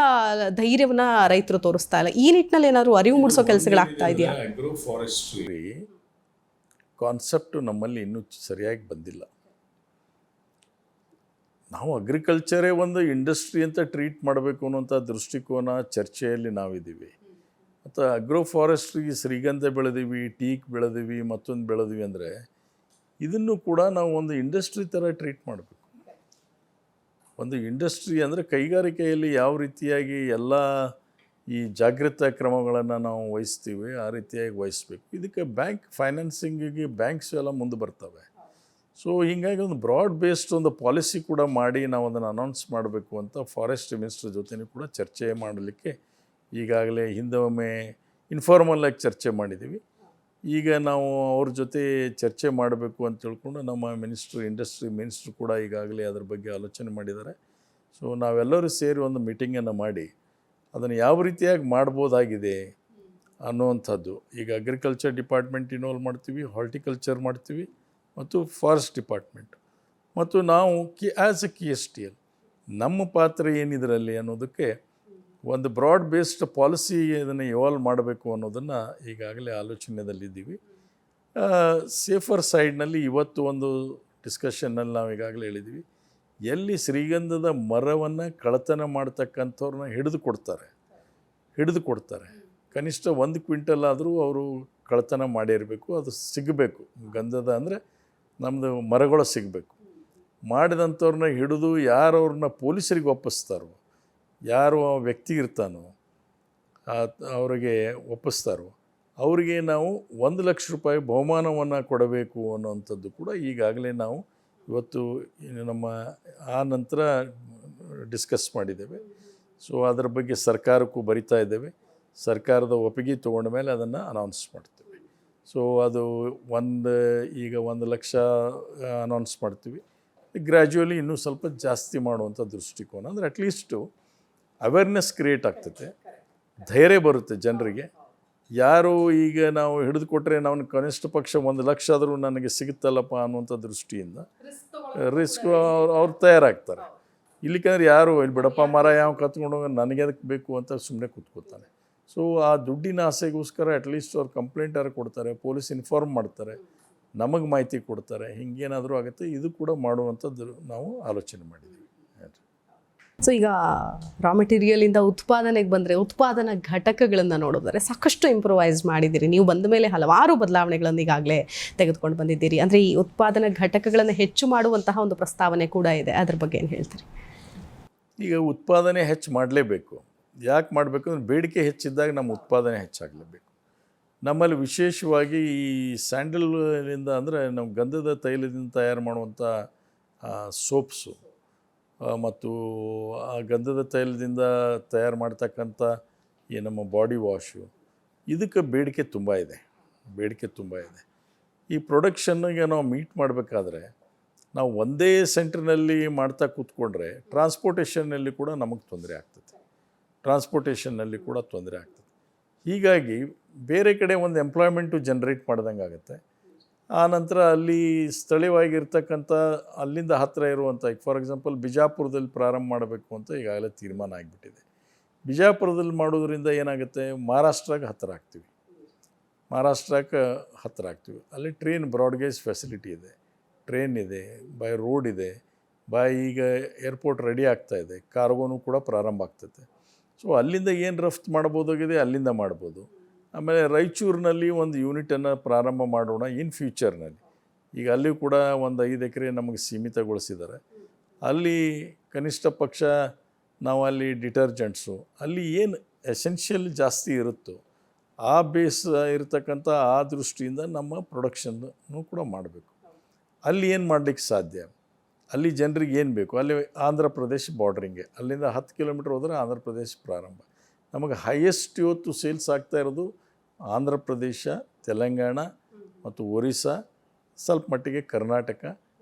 ಧೈರ್ಯವನ್ನ ರೈತರು ತೋರಿಸ್ತಾ ಇಲ್ಲ. ಈ ನಿಟ್ಟಿನಲ್ಲಿ ಏನಾದರೂ ಅರಿವು ಮೂಡಿಸೋ ಕೆಲಸಗಳಾಗ್ತಾ ಇದೆಯಾ? ಅಗ್ರೋ ಫಾರೆಸ್ಟ್ರಿ ಕಾನ್ಸೆಪ್ಟು ನಮ್ಮಲ್ಲಿ ಇನ್ನೂ ಸರಿಯಾಗಿ ಬಂದಿಲ್ಲ. ನಾವು ಅಗ್ರಿಕಲ್ಚರೇ ಒಂದು ಇಂಡಸ್ಟ್ರಿ ಅಂತ ಟ್ರೀಟ್ ಮಾಡಬೇಕು ಅನ್ನೋಂಥ ದೃಷ್ಟಿಕೋನ ಚರ್ಚೆಯಲ್ಲಿ ನಾವಿದ್ದೀವಿ. ಮತ್ತು ಅಗ್ರೋ ಫಾರೆಸ್ಟ್ರಿ ಶ್ರೀಗಂಧ ಬೆಳೆದೀವಿ, ಟೀಕ್ ಬೆಳೆದೀವಿ, ಮತ್ತೊಂದು ಬೆಳೆದೀವಿ ಅಂದರೆ ಇದನ್ನು ಕೂಡ ನಾವು ಒಂದು ಇಂಡಸ್ಟ್ರಿ ಥರ ಟ್ರೀಟ್ ಮಾಡಬೇಕು. ಒಂದು ಇಂಡಸ್ಟ್ರಿ ಅಂದರೆ ಕೈಗಾರಿಕೆಯಲ್ಲಿ ಯಾವ ರೀತಿಯಾಗಿ ಎಲ್ಲ ಈ ಜಾಗೃತ ಕ್ರಮಗಳನ್ನು ನಾವು ವಹಿಸ್ತೀವಿ ಆ ರೀತಿಯಾಗಿ ವಹಿಸ್ಬೇಕು. ಇದಕ್ಕೆ ಬ್ಯಾಂಕ್ ಫೈನಾನ್ಸಿಂಗಿಗೆ ಬ್ಯಾಂಕ್ಸ್ ಎಲ್ಲ ಮುಂದೆ ಬರ್ತವೆ. ಸೊ ಹೀಗಾಗಿ ಒಂದು ಬ್ರಾಡ್ ಬೇಸ್ಡ್ ಒಂದು ಪಾಲಿಸಿ ಕೂಡ ಮಾಡಿ ನಾವು ಅದನ್ನು ಅನೌನ್ಸ್ ಮಾಡಬೇಕು ಅಂತ ಫಾರೆಸ್ಟ್ ಮಿನಿಸ್ಟರ್ ಜೊತೆನೂ ಕೂಡ ಚರ್ಚೆ ಮಾಡಲಿಕ್ಕೆ ಈಗಾಗಲೇ ಹಿಂದೆ ಒಮ್ಮೆ ಇನ್ಫಾರ್ಮಲ್ಲಾಗಿ ಚರ್ಚೆ ಮಾಡಿದ್ದೀವಿ. ಈಗ ನಾವು ಅವ್ರ ಜೊತೆ ಚರ್ಚೆ ಮಾಡಬೇಕು ಅಂತ ತಿಳ್ಕೊಂಡು ನಮ್ಮ ಇಂಡಸ್ಟ್ರಿ ಮಿನಿಸ್ಟ್ರು ಕೂಡ ಈಗಾಗಲೇ ಅದ್ರ ಬಗ್ಗೆ ಆಲೋಚನೆ ಮಾಡಿದ್ದಾರೆ. ಸೊ ನಾವೆಲ್ಲರೂ ಸೇರಿ ಒಂದು ಮೀಟಿಂಗನ್ನು ಮಾಡಿ ಅದನ್ನು ಯಾವ ರೀತಿಯಾಗಿ ಮಾಡ್ಬೋದಾಗಿದೆ ಅನ್ನುವಂಥದ್ದು. ಈಗ ಅಗ್ರಿಕಲ್ಚರ್ ಡಿಪಾರ್ಟ್ಮೆಂಟ್ ಇನ್ವಾಲ್ವ್ ಮಾಡ್ತೀವಿ, ಹಾರ್ಟಿಕಲ್ಚರ್ ಮಾಡ್ತೀವಿ ಮತ್ತು ಫಾರೆಸ್ಟ್ ಡಿಪಾರ್ಟ್ಮೆಂಟ್ ಮತ್ತು ನಾವು ಆ್ಯಸ್ ಎ KSTL ನಮ್ಮ ಪಾತ್ರ ಏನಿದರಲ್ಲಿ ಅನ್ನೋದಕ್ಕೆ ಒಂದು ಬ್ರಾಡ್ ಬೇಸ್ಡ್ ಪಾಲಿಸಿ ಇದನ್ನು ಇವಾಲ್ವ್ ಮಾಡಬೇಕು ಅನ್ನೋದನ್ನು ಈಗಾಗಲೇ ಆಲೋಚನೆಯಲ್ಲಿದ್ದೀವಿ. ಸೇಫರ್ ಸೈಡ್ನಲ್ಲಿ ಇವತ್ತು ಒಂದು ಡಿಸ್ಕಷನ್ನಲ್ಲಿ ನಾವು ಈಗಾಗಲೇ ಹೇಳಿದ್ದೀವಿ, ಎಲ್ಲಿ ಶ್ರೀಗಂಧದ ಮರವನ್ನು ಕಳ್ಳತನ ಮಾಡ್ತಕ್ಕಂಥವ್ರನ್ನ ಹಿಡಿದು ಕೊಡ್ತಾರೆ ಕನಿಷ್ಠ 1 ಕ್ವಿಂಟಲ್ ಆದರೂ ಅವರು ಕಳ್ಳತನ ಮಾಡಿರಬೇಕು, ಅದು ಸಿಗಬೇಕು. ಗಂಧದ ಅಂದರೆ ನಮ್ಮದು ಮರಗಳು ಸಿಗಬೇಕು. ಮಾಡಿದಂಥವ್ರನ್ನ ಹಿಡಿದು ಯಾರು ಅವ್ರನ್ನ ಪೊಲೀಸರಿಗೆ ಒಪ್ಪಿಸ್ತಾರೋ, ಯಾರು ಆ ವ್ಯಕ್ತಿ ಇರ್ತಾನೋ ಅವರಿಗೆ ಒಪ್ಪಿಸ್ತಾರೋ ಅವರಿಗೆ ನಾವು 1 ಲಕ್ಷ ರೂಪಾಯಿ ಬಹುಮಾನವನ್ನು ಕೊಡಬೇಕು ಅನ್ನೋವಂಥದ್ದು ಕೂಡ ಈಗಾಗಲೇ ನಾವು ಇವತ್ತು ನಮ್ಮ ಆ ನಂತರ ಡಿಸ್ಕಸ್ ಮಾಡಿದ್ದೇವೆ. ಸೊ ಅದರ ಬಗ್ಗೆ ಸರ್ಕಾರಕ್ಕೂ ಬರಿತಾ ಇದ್ದೇವೆ. ಸರ್ಕಾರದ ಒಪ್ಪಿಗೆ ತೊಗೊಂಡ ಮೇಲೆ ಅದನ್ನು ಅನೌನ್ಸ್ ಮಾಡ್ತೀವಿ. ಸೊ ಅದು ಈಗ 1 ಲಕ್ಷ ಅನೌನ್ಸ್ ಮಾಡ್ತೀವಿ. ಗ್ರ್ಯಾಜುವಲಿ ಇನ್ನೂ ಸ್ವಲ್ಪ ಜಾಸ್ತಿ ಮಾಡುವಂಥ ದೃಷ್ಟಿಕೋನ, ಅಂದರೆ ಅಟ್ಲೀಸ್ಟು ಅವೇರ್ನೆಸ್ ಕ್ರಿಯೇಟ್ ಆಗ್ತೈತೆ, ಧೈರ್ಯ ಬರುತ್ತೆ ಜನರಿಗೆ. ಯಾರು ಈಗ ನಾವು ಹಿಡಿದು ಕೊಟ್ಟರೆ ನಾವು ಕನಿಷ್ಠ ಪಕ್ಷ 1 ಲಕ್ಷ ಆದರೂ ನನಗೆ ಸಿಗುತ್ತಲ್ಲಪ್ಪ ಅನ್ನುವಂಥ ದೃಷ್ಟಿಯಿಂದ ರಿಸ್ಕ್ ಅವ್ರು ತಯಾರಾಗ್ತಾರೆ. ಇಲ್ಲಿಕಂದ್ರೆ ಯಾರು ಇಲ್ಲಿ ಬಿಡಪ್ಪ ಮರ ಯಾವ ಕತ್ಕೊಂಡು ಹೋಗಿ ನನಗೆ ಅದಕ್ಕೆ ಬೇಕು ಅಂತ ಸುಮ್ಮನೆ ಕೂತ್ಕೋತಾನೆ. ಸೊ ಆ ದುಡ್ಡಿನ ಆಸೆಗೋಸ್ಕರ ಅಟ್ಲೀಸ್ಟ್ ಅವ್ರು ಕಂಪ್ಲೇಂಟ್ ಯಾರು ಕೊಡ್ತಾರೆ, ಪೊಲೀಸ್ ಇನ್ಫಾರ್ಮ್ ಮಾಡ್ತಾರೆ, ನಮಗೆ ಮಾಹಿತಿ ಕೊಡ್ತಾರೆ, ಹಿಂಗೇನಾದರೂ ಆಗುತ್ತೆ. ಇದು ಕೂಡ ಮಾಡುವಂಥದ್ದು ನಾವು ಆಲೋಚನೆ ಮಾಡಿದ್ದೀವಿ. ಸೊ ಈಗ ರಾ ಮೆಟೀರಿಯಲಿಂದ ಉತ್ಪಾದನೆಗೆ ಬಂದರೆ ಉತ್ಪಾದನಾ ಘಟಕಗಳನ್ನು ನೋಡಿದ್ರೆ ಸಾಕಷ್ಟು ಇಂಪ್ರೂವೈಸ್ ಮಾಡಿದ್ದೀರಿ. ನೀವು ಬಂದ ಮೇಲೆ ಹಲವಾರು ಬದಲಾವಣೆಗಳನ್ನು ಈಗಾಗಲೇ ತೆಗೆದುಕೊಂಡು ಬಂದಿದ್ದೀರಿ. ಅಂದರೆ ಈ ಉತ್ಪಾದನಾ ಘಟಕಗಳನ್ನು ಹೆಚ್ಚು ಮಾಡುವಂತಹ ಒಂದು ಪ್ರಸ್ತಾವನೆ ಕೂಡ ಇದೆ, ಅದ್ರ ಬಗ್ಗೆ ಏನು ಹೇಳ್ತೀರಿ? ಈಗ ಉತ್ಪಾದನೆ ಹೆಚ್ಚು ಮಾಡಲೇಬೇಕು. ಯಾಕೆ ಮಾಡಬೇಕು ಅಂದರೆ ಬೇಡಿಕೆ ಹೆಚ್ಚಿದ್ದಾಗ ನಮ್ಮ ಉತ್ಪಾದನೆ ಹೆಚ್ಚಾಗಲೇಬೇಕು. ನಮ್ಮಲ್ಲಿ ವಿಶೇಷವಾಗಿ ಈ ಸ್ಯಾಂಡಲ್ನಿಂದ ಅಂದರೆ ನಾವು ಗಂಧದ ತೈಲದಿಂದ ತಯಾರು ಮಾಡುವಂಥ ಸೋಪ್ಸು ಮತ್ತು ಆ ಗಂಧದ ತೈಲದಿಂದ ತಯಾರು ಮಾಡ್ತಕ್ಕಂಥ ಈ ನಮ್ಮ ಬಾಡಿ ವಾಶು, ಇದಕ್ಕೆ ಬೇಡಿಕೆ ತುಂಬ ಇದೆ. ಈ ಪ್ರೊಡಕ್ಷನ್ನಿಗೆ ನಾವು ಮೀಟ್ ಮಾಡಬೇಕಾದ್ರೆ ನಾವು ಒಂದೇ ಸೆಂಟ್ರ್ನಲ್ಲಿ ಮಾಡ್ತಾ ಕೂತ್ಕೊಂಡ್ರೆ ಟ್ರಾನ್ಸ್ಪೋರ್ಟೇಷನ್ನಲ್ಲಿ ಕೂಡ ನಮಗೆ ತೊಂದರೆ ಆಗ್ತದೆ. ಹೀಗಾಗಿ ಬೇರೆ ಕಡೆ ಒಂದು ಎಂಪ್ಲಾಯ್ಮೆಂಟು ಜನ್ರೇಟ್ ಮಾಡ್ದಂಗೆ ಆಗುತ್ತೆ. ಆ ನಂತರ ಅಲ್ಲಿ ಸ್ಥಳೀಯವಾಗಿರ್ತಕ್ಕಂಥ ಅಲ್ಲಿಂದ ಹತ್ತಿರ ಇರುವಂಥ, ಈಗ ಫಾರ್ ಎಕ್ಸಾಂಪಲ್ ಬಿಜಾಪುರದಲ್ಲಿ ಪ್ರಾರಂಭ ಮಾಡಬೇಕು ಅಂತ ಈಗಾಗಲೇ ತೀರ್ಮಾನ ಆಗಿಬಿಟ್ಟಿದೆ. ಬಿಜಾಪುರದಲ್ಲಿ ಮಾಡೋದ್ರಿಂದ ಏನಾಗುತ್ತೆ, ಮಹಾರಾಷ್ಟ್ರಕ್ಕೆ ಹತ್ತಿರ ಆಗ್ತೀವಿ. ಅಲ್ಲಿ ಟ್ರೈನ್ ಬ್ರಾಡ್ಗೇಜ್ ಫೆಸಿಲಿಟಿ ಇದೆ, ಟ್ರೈನ್ ಇದೆ, ಬೈ ರೋಡ್ ಇದೆ, ಈಗ ಏರ್ಪೋರ್ಟ್ ರೆಡಿ ಆಗ್ತಾಯಿದೆ, ಕಾರ್ಗೋನು ಕೂಡ ಪ್ರಾರಂಭ ಆಗ್ತೈತೆ. ಸೊ ಅಲ್ಲಿಂದ ಏನು ರಫ್ತು ಮಾಡ್ಬೋದಾಗಿದೆ ಅಲ್ಲಿಂದ ಮಾಡ್ಬೋದು. ಆಮೇಲೆ ರಾಯಚೂರಿನಲ್ಲಿ ಒಂದು ಯೂನಿಟನ್ನು ಪ್ರಾರಂಭ ಮಾಡೋಣ ಇನ್ ಫ್ಯೂಚರ್ನಲ್ಲಿ. ಈಗ ಅಲ್ಲಿಯೂ ಕೂಡ ಒಂದು 5 ಎಕರೆ ನಮಗೆ ಸೀಮಿತಗೊಳಿಸಿದ್ದಾರೆ. ಅಲ್ಲಿ ಕನಿಷ್ಠ ಪಕ್ಷ ನಾವು ಅಲ್ಲಿ ಡಿಟರ್ಜೆಂಟ್ಸು ಅಲ್ಲಿ ಏನು ಎಸೆನ್ಷಿಯಲ್ ಜಾಸ್ತಿ ಇರುತ್ತೋ ಆ ಬೇಸ್ ಇರತಕ್ಕಂಥ ಆ ದೃಷ್ಟಿಯಿಂದ ನಮ್ಮ ಪ್ರೊಡಕ್ಷನ್ನು ಕೂಡ ಮಾಡಬೇಕು. ಅಲ್ಲಿ ಏನು ಮಾಡಲಿಕ್ಕೆ ಸಾಧ್ಯ, ಅಲ್ಲಿ ಜನರಿಗೆ ಏನು ಬೇಕು, ಅಲ್ಲಿ ಆಂಧ್ರ ಪ್ರದೇಶ ಬಾರ್ಡ್ರಿಂಗೆ, ಅಲ್ಲಿಂದ 10 ಕಿಲೋಮೀಟ್ರ್ ಹೋದರೆ ಆಂಧ್ರ ಪ್ರದೇಶ ಪ್ರಾರಂಭ. ನಮಗೆ ಹೈಯೆಸ್ಟ್ ಇವತ್ತು ಸೇಲ್ಸ್ ಆಗ್ತಾ ಇರೋದು ಆಂಧ್ರ ಪ್ರದೇಶ, ತೆಲಂಗಾಣ ಮತ್ತು ಒರಿಸ್ಸಾ, ಸ್ವಲ್ಪ ಮಟ್ಟಿಗೆ ಕರ್ನಾಟಕ,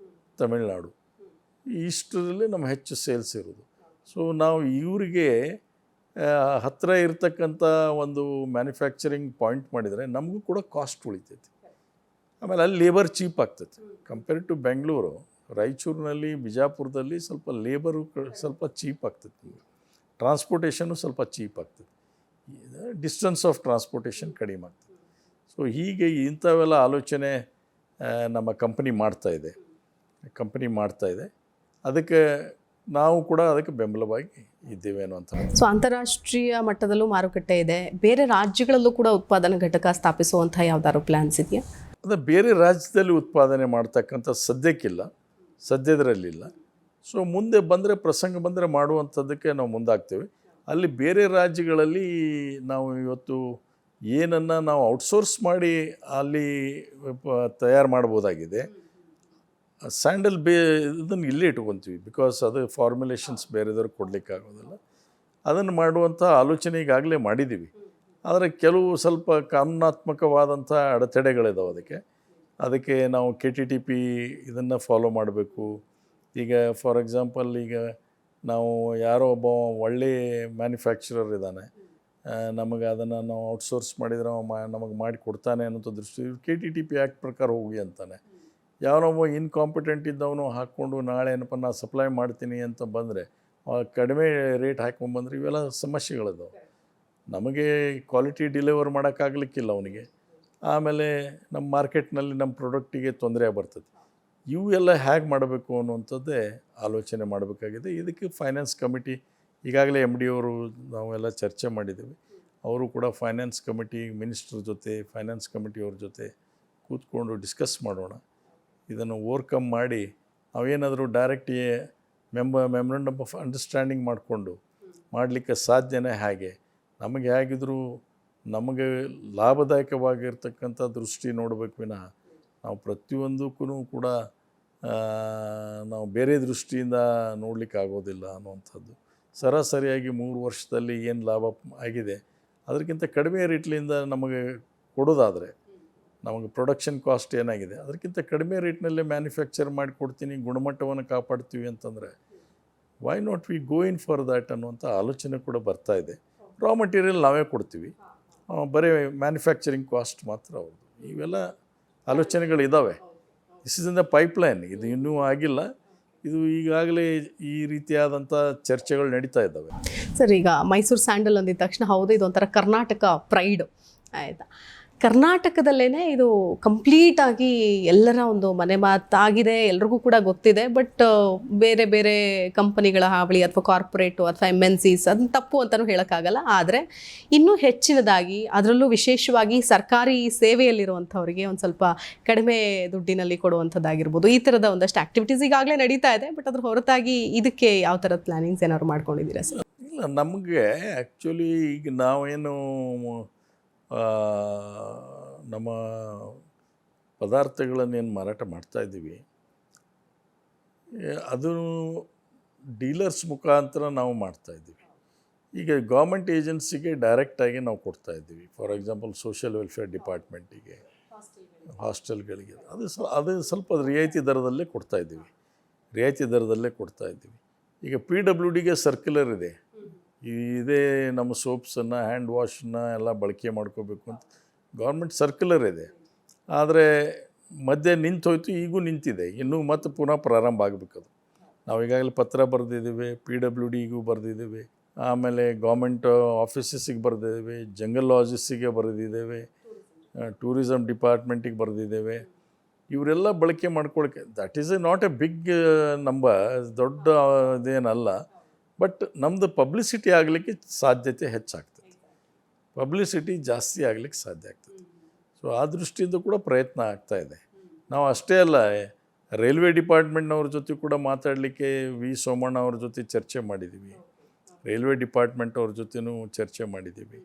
ತಮಿಳುನಾಡು, ಇಷ್ಟರಲ್ಲಿ ನಮ್ಮ ಹೆಚ್ಚು ಸೇಲ್ಸ್ ಇರೋದು. ಸೊ ನಾವು ಇವರಿಗೆ ಹತ್ತಿರ ಇರತಕ್ಕಂಥ ಒಂದು ಮ್ಯಾನುಫ್ಯಾಕ್ಚರಿಂಗ್ ಪಾಯಿಂಟ್ ಮಾಡಿದರೆ ನಮಗೂ ಕೂಡ ಕಾಸ್ಟ್ ಉಳಿತೈತಿ. ಆಮೇಲೆ ಅಲ್ಲಿ ಲೇಬರ್ ಚೀಪ್ ಆಗ್ತೈತೆ ಕಂಪೇರ್ಡ್ ಟು ಬೆಂಗಳೂರು. ರಾಯಚೂರಿನಲ್ಲಿ, ಬಿಜಾಪುರದಲ್ಲಿ ಸ್ವಲ್ಪ ಲೇಬರು ಸ್ವಲ್ಪ ಚೀಪ್ ಆಗ್ತೈತಿ, ಟ್ರಾನ್ಸ್ಪೋರ್ಟೇಷನ್ನು ಸ್ವಲ್ಪ ಚೀಪ್ ಆಗ್ತದೆ, ಡಿಸ್ಟೆನ್ಸ್ ಆಫ್ ಟ್ರಾನ್ಸ್ಪೋರ್ಟೇಷನ್ ಕಡಿಮೆ ಆಗ್ತದೆ. ಸೊ ಹೀಗೆ ಇಂಥವೆಲ್ಲ ಆಲೋಚನೆ ನಮ್ಮ ಕಂಪನಿ ಮಾಡ್ತಾ ಇದೆ. ಅದಕ್ಕೆ ನಾವು ಕೂಡ ಅದಕ್ಕೆ ಬೆಂಬಲವಾಗಿ ಇದ್ದೇವೆ ಅನ್ನುವಂಥ. ಸೊ ಅಂತಾರಾಷ್ಟ್ರೀಯ ಮಟ್ಟದಲ್ಲೂ ಮಾರುಕಟ್ಟೆ ಇದೆ, ಬೇರೆ ರಾಜ್ಯಗಳಲ್ಲೂ ಕೂಡ ಉತ್ಪಾದನಾ ಘಟಕ ಸ್ಥಾಪಿಸುವಂಥ ಯಾವ್ದಾದ್ರು ಪ್ಲ್ಯಾನ್ಸ್ ಇದೆಯಾ? ಅದು ಬೇರೆ ರಾಜ್ಯದಲ್ಲಿ ಉತ್ಪಾದನೆ ಮಾಡ್ತಕ್ಕಂಥ ಸದ್ಯದರಲ್ಲಿಲ್ಲ. ಸೊ ಮುಂದೆ ಪ್ರಸಂಗ ಬಂದರೆ ಮಾಡುವಂಥದ್ದಕ್ಕೆ ನಾವು ಮುಂದಾಗ್ತೇವೆ. ಅಲ್ಲಿ ಬೇರೆ ರಾಜ್ಯಗಳಲ್ಲಿ ನಾವು ಇವತ್ತು ಏನನ್ನು ನಾವು ಔಟ್ಸೋರ್ಸ್ ಮಾಡಿ ಅಲ್ಲಿ ತಯಾರು ಮಾಡ್ಬೋದಾಗಿದೆ. ಸ್ಯಾಂಡಲ್ ಇದನ್ನು ಇಲ್ಲೇ ಇಟ್ಕೊತೀವಿ, ಬಿಕಾಸ್ ಅದು ಫಾರ್ಮುಲೇಷನ್ಸ್ ಬೇರೆದವ್ರಿಗೆ ಕೊಡಲಿಕ್ಕಾಗೋದಿಲ್ಲ. ಅದನ್ನು ಮಾಡುವಂಥ ಆಲೋಚನೆ ಈಗಾಗಲೇ ಮಾಡಿದ್ದೀವಿ. ಆದರೆ ಕೆಲವು ಸ್ವಲ್ಪ ಕಾನೂನಾತ್ಮಕವಾದಂಥ ಅಡೆತಡೆಗಳಿದಾವೆ ಅದಕ್ಕೆ ನಾವು KTTP ಇದನ್ನು ಫಾಲೋ ಮಾಡಬೇಕು. ಈಗ ಫಾರ್ ಎಕ್ಸಾಂಪಲ್ ಈಗ ನಾವು ಯಾರೋ ಒಬ್ಬ ಒಳ್ಳೆಯ ಮ್ಯಾನುಫ್ಯಾಕ್ಚರರ್ ಇದ್ದಾನೆ, ನಮಗೆ ಅದನ್ನು ನಾವು ಔಟ್ಸೋರ್ಸ್ ಮಾಡಿದರೆ ನಮಗೆ ಮಾಡಿ ಕೊಡ್ತಾನೆ ಅನ್ನೋಂಥ ದೃಷ್ಟಿ KTTP ಆ್ಯಕ್ಟ್ ಪ್ರಕಾರ ಹೋಗಿ ಅಂತಾನೆ. ಯಾವನೊಬ್ಬ ಇನ್ಕಾಂಪಿಟೆಂಟ್ ಇದ್ದವನು ಹಾಕ್ಕೊಂಡು ನಾಳೆ ಏನಪ್ಪ ನಾ ಸಪ್ಲೈ ಮಾಡ್ತೀನಿ ಅಂತ ಬಂದರೆ ಕಡಿಮೆ ರೇಟ್ ಹಾಕ್ಕೊಂಬಂದ್ರೆ ಇವೆಲ್ಲ ಸಮಸ್ಯೆಗಳಿದಾವೆ. ನಮಗೆ ಕ್ವಾಲಿಟಿ ಡೆಲಿವರ್ ಮಾಡೋಕ್ಕಾಗಲಿಕ್ಕಿಲ್ಲ ಅವನಿಗೆ, ಆಮೇಲೆ ನಮ್ಮ ಮಾರ್ಕೆಟ್ನಲ್ಲಿ ನಮ್ಮ ಪ್ರಾಡಕ್ಟಿಗೆ ತೊಂದರೆ ಬರ್ತದೆ. ಇವೆಲ್ಲ ಹೇಗೆ ಮಾಡಬೇಕು ಅನ್ನುವಂಥದ್ದೇ ಆಲೋಚನೆ ಮಾಡಬೇಕಾಗಿದೆ. ಇದಕ್ಕೆ ಫೈನಾನ್ಸ್ ಕಮಿಟಿ ಈಗಾಗಲೇ MD ಅವರು ನಾವೆಲ್ಲ ಚರ್ಚೆ ಮಾಡಿದ್ದೀವಿ. ಅವರು ಕೂಡ ಫೈನಾನ್ಸ್ ಕಮಿಟಿ ಮಿನಿಸ್ಟ್ರ್ ಜೊತೆ ಫೈನಾನ್ಸ್ ಕಮಿಟಿಯವ್ರ ಜೊತೆ ಕೂತ್ಕೊಂಡು ಡಿಸ್ಕಸ್ ಮಾಡೋಣ. ಇದನ್ನು ಓವರ್ಕಮ್ ಮಾಡಿ ನಾವೇನಾದರೂ ಡೈರೆಕ್ಟ್ ಮೆಮೊರಂಡಮ್ ಆಫ್ ಅಂಡರ್ಸ್ಟ್ಯಾಂಡಿಂಗ್ ಮಾಡಿಕೊಂಡು ಮಾಡಲಿಕ್ಕೆ ಸಾಧ್ಯನೇ ಹೇಗೆ, ನಮಗೆ ಹೇಗಿದ್ರೂ ನಮಗೆ ಲಾಭದಾಯಕವಾಗಿರ್ತಕ್ಕಂಥ ದೃಷ್ಟಿ ನೋಡಬೇಕು ವಿನಃ ನಾವು ಪ್ರತಿಯೊಂದಕ್ಕೂ ಕೂಡ ನಾವು ಬೇರೆ ದೃಷ್ಟಿಯಿಂದ ನೋಡಲಿಕ್ಕೆ ಆಗೋದಿಲ್ಲ ಅನ್ನುವಂಥದ್ದು. ಸರಾಸರಿಯಾಗಿ 3 ವರ್ಷದಲ್ಲಿ ಏನು ಲಾಭ ಆಗಿದೆ ಅದಕ್ಕಿಂತ ಕಡಿಮೆ ರೇಟ್ಲಿಂದ ನಮಗೆ ಕೊಡೋದಾದರೆ, ನಮಗೆ ಪ್ರೊಡಕ್ಷನ್ ಕಾಸ್ಟ್ ಏನಾಗಿದೆ ಅದಕ್ಕಿಂತ ಕಡಿಮೆ ರೇಟ್ನಲ್ಲೇ ಮ್ಯಾನುಫ್ಯಾಕ್ಚರ್ ಮಾಡಿ ಕೊಡ್ತೀನಿ, ಗುಣಮಟ್ಟವನ್ನು ಕಾಪಾಡ್ತೀವಿ ಅಂತಂದರೆ why not we go in for that ಅನ್ನುವಂಥ ಆಲೋಚನೆ ಕೂಡ ಬರ್ತಾ ಇದೆ. ರಾ ಮಟೀರಿಯಲ್ ನಾವೇ ಕೊಡ್ತೀವಿ, ಬರೀ ಮ್ಯಾನುಫ್ಯಾಕ್ಚರಿಂಗ್ ಕಾಸ್ಟ್ ಮಾತ್ರ ಅವ್ರದ್ದು. ಇವೆಲ್ಲ ಆಲೋಚನೆಗಳಿದ್ದಾವೆ. This is in the pipeline. ಇದು ಇನ್ನೂ ಆಗಿಲ್ಲ. ಇದು ಈಗಾಗಲೇ ಈ ರೀತಿಯಾದಂಥ ಚರ್ಚೆಗಳು ನಡೀತಾ ಇದ್ದಾವೆ. ಸರ್, ಈಗ ಮೈಸೂರು ಸ್ಯಾಂಡಲ್ ಅಂದಿದ ತಕ್ಷಣ ಹೌದು ಇದೊಂಥರ ಕರ್ನಾಟಕ ಪ್ರೈಡ್ ಆಯಿತಾ. ಕರ್ನಾಟಕದಲ್ಲೇ ಇದು ಕಂಪ್ಲೀಟಾಗಿ ಎಲ್ಲರ ಒಂದು ಮನೆ ಮಾತಾಗಿದೆ, ಎಲ್ರಿಗೂ ಕೂಡ ಗೊತ್ತಿದೆ. ಬಟ್ ಬೇರೆ ಬೇರೆ ಕಂಪನಿಗಳ ಹಾವಳಿ ಅಥವಾ ಕಾರ್ಪೊರೇಟು ಅಥವಾ MNCs ಅದನ್ನ ತಪ್ಪು ಅಂತಲೂ ಹೇಳೋಕ್ಕಾಗಲ್ಲ. ಆದರೆ ಇನ್ನೂ ಹೆಚ್ಚಿನದಾಗಿ ಅದರಲ್ಲೂ ವಿಶೇಷವಾಗಿ ಸರ್ಕಾರಿ ಸೇವೆಯಲ್ಲಿರುವಂಥವರಿಗೆ ಒಂದು ಸ್ವಲ್ಪ ಕಡಿಮೆ ದುಡ್ಡಿನಲ್ಲಿ ಕೊಡುವಂಥದ್ದಾಗಿರ್ಬೋದು, ಈ ಥರದ ಒಂದಷ್ಟು ಆ್ಯಕ್ಟಿವಿಟೀಸ್ ಈಗಾಗಲೇ ನಡೀತಾ ಇದೆ. ಬಟ್ ಅದ್ರ ಹೊರತಾಗಿ ಇದಕ್ಕೆ ಯಾವ ಥರದ ಪ್ಲ್ಯಾನಿಂಗ್ಸ್ ಏನಾದ್ರು ಮಾಡ್ಕೊಂಡಿದ್ದೀರಾ ಸರ್? ಇಲ್ಲ, ನಮಗೆ ಆ್ಯಕ್ಚುಲಿ ಈಗ ನಾವೇನು ನಮ್ಮ ಪದಾರ್ಥಗಳನ್ನೇನು ಮಾರಾಟ ಮಾಡ್ತಾಯಿದ್ದೀವಿ ಅದು ಡೀಲರ್ಸ್ ಮುಖಾಂತರ ನಾವು ಮಾಡ್ತಾಯಿದ್ದೀವಿ. ಈಗ ಗೌರ್ಮೆಂಟ್ ಏಜೆನ್ಸಿಗೆ ಡೈರೆಕ್ಟಾಗಿ ನಾವು ಕೊಡ್ತಾಯಿದ್ದೀವಿ. ಫಾರ್ ಎಕ್ಸಾಂಪಲ್ ಸೋಷಿಯಲ್ ವೆಲ್ಫೇರ್ ಡಿಪಾರ್ಟ್ಮೆಂಟಿಗೆ, ಹಾಸ್ಟೆಲ್ಗಳಿಗೆ ಅದು ಸ್ವಲ್ಪ ರಿಯಾಯಿತಿ ದರದಲ್ಲೇ ಕೊಡ್ತಾಯಿದ್ದೀವಿ. ಈಗ PWDಗೆ ಸರ್ಕ್ಯುಲರ್ ಇದೆ, ಇದೇ ನಮ್ಮ ಸೋಪ್ಸನ್ನು ಹ್ಯಾಂಡ್ ವಾಶನ್ನು ಎಲ್ಲ ಬಳಕೆ ಮಾಡ್ಕೋಬೇಕು ಅಂತ ಗೌರ್ಮೆಂಟ್ ಸರ್ಕ್ಯುಲರ್ ಇದೆ. ಆದರೆ ಮಧ್ಯೆ ನಿಂತೋಯ್ತು, ಈಗೂ ನಿಂತಿದೆ, ಇನ್ನೂ ಮತ್ತೆ ಪುನಃ ಪ್ರಾರಂಭ ಆಗಬೇಕದು. ನಾವು ಈಗಾಗಲೇ ಪತ್ರ ಬರೆದಿದ್ದೀವಿ, PWDಗೂ ಬರೆದಿದ್ದೀವಿ, ಆಮೇಲೆ ಗೌರ್ಮೆಂಟ್ ಆಫೀಸಸ್ಸಿಗೆ ಬರೆದಿದ್ದೇವೆ, ಜಂಗಲ್ ಲಾಜಿಸ್ಟಿಗೆ ಬರೆದಿದ್ದೇವೆ, ಟೂರಿಸಮ್ ಡಿಪಾರ್ಟ್ಮೆಂಟಿಗೆ ಬರೆದಿದ್ದೇವೆ. ಇವರೆಲ್ಲ ಬಳಕೆ ಮಾಡ್ಕೊಳ್ಳೋಕ್ಕೆ that is not a big number, ದೊಡ್ಡ ಇದೇನಲ್ಲ. ಬಟ್ ನಮ್ಮದು ಪಬ್ಲಿಸಿಟಿ ಆಗಲಿಕ್ಕೆ ಸಾಧ್ಯತೆ ಹೆಚ್ಚಾಗ್ತದೆ, ಪಬ್ಲಿಸಿಟಿ ಜಾಸ್ತಿ ಆಗಲಿಕ್ಕೆ ಸಾಧ್ಯ ಆಗ್ತದೆ. ಸೊ ಆ ದೃಷ್ಟಿಯಿಂದ ಕೂಡ ಪ್ರಯತ್ನ ಆಗ್ತಾಯಿದೆ. ನಾವು ಅಷ್ಟೇ ಅಲ್ಲ, ರೈಲ್ವೆ ಡಿಪಾರ್ಟ್ಮೆಂಟ್ನವ್ರ ಜೊತೆ ಕೂಡ ಮಾತಾಡಲಿಕ್ಕೆ ಸೋಮಣ್ಣ ಅವ್ರ ಜೊತೆ ಚರ್ಚೆ ಮಾಡಿದ್ದೀವಿ, ರೈಲ್ವೆ ಡಿಪಾರ್ಟ್ಮೆಂಟ್ ಅವ್ರ ಜೊತೆನೂ ಚರ್ಚೆ ಮಾಡಿದ್ದೀವಿ.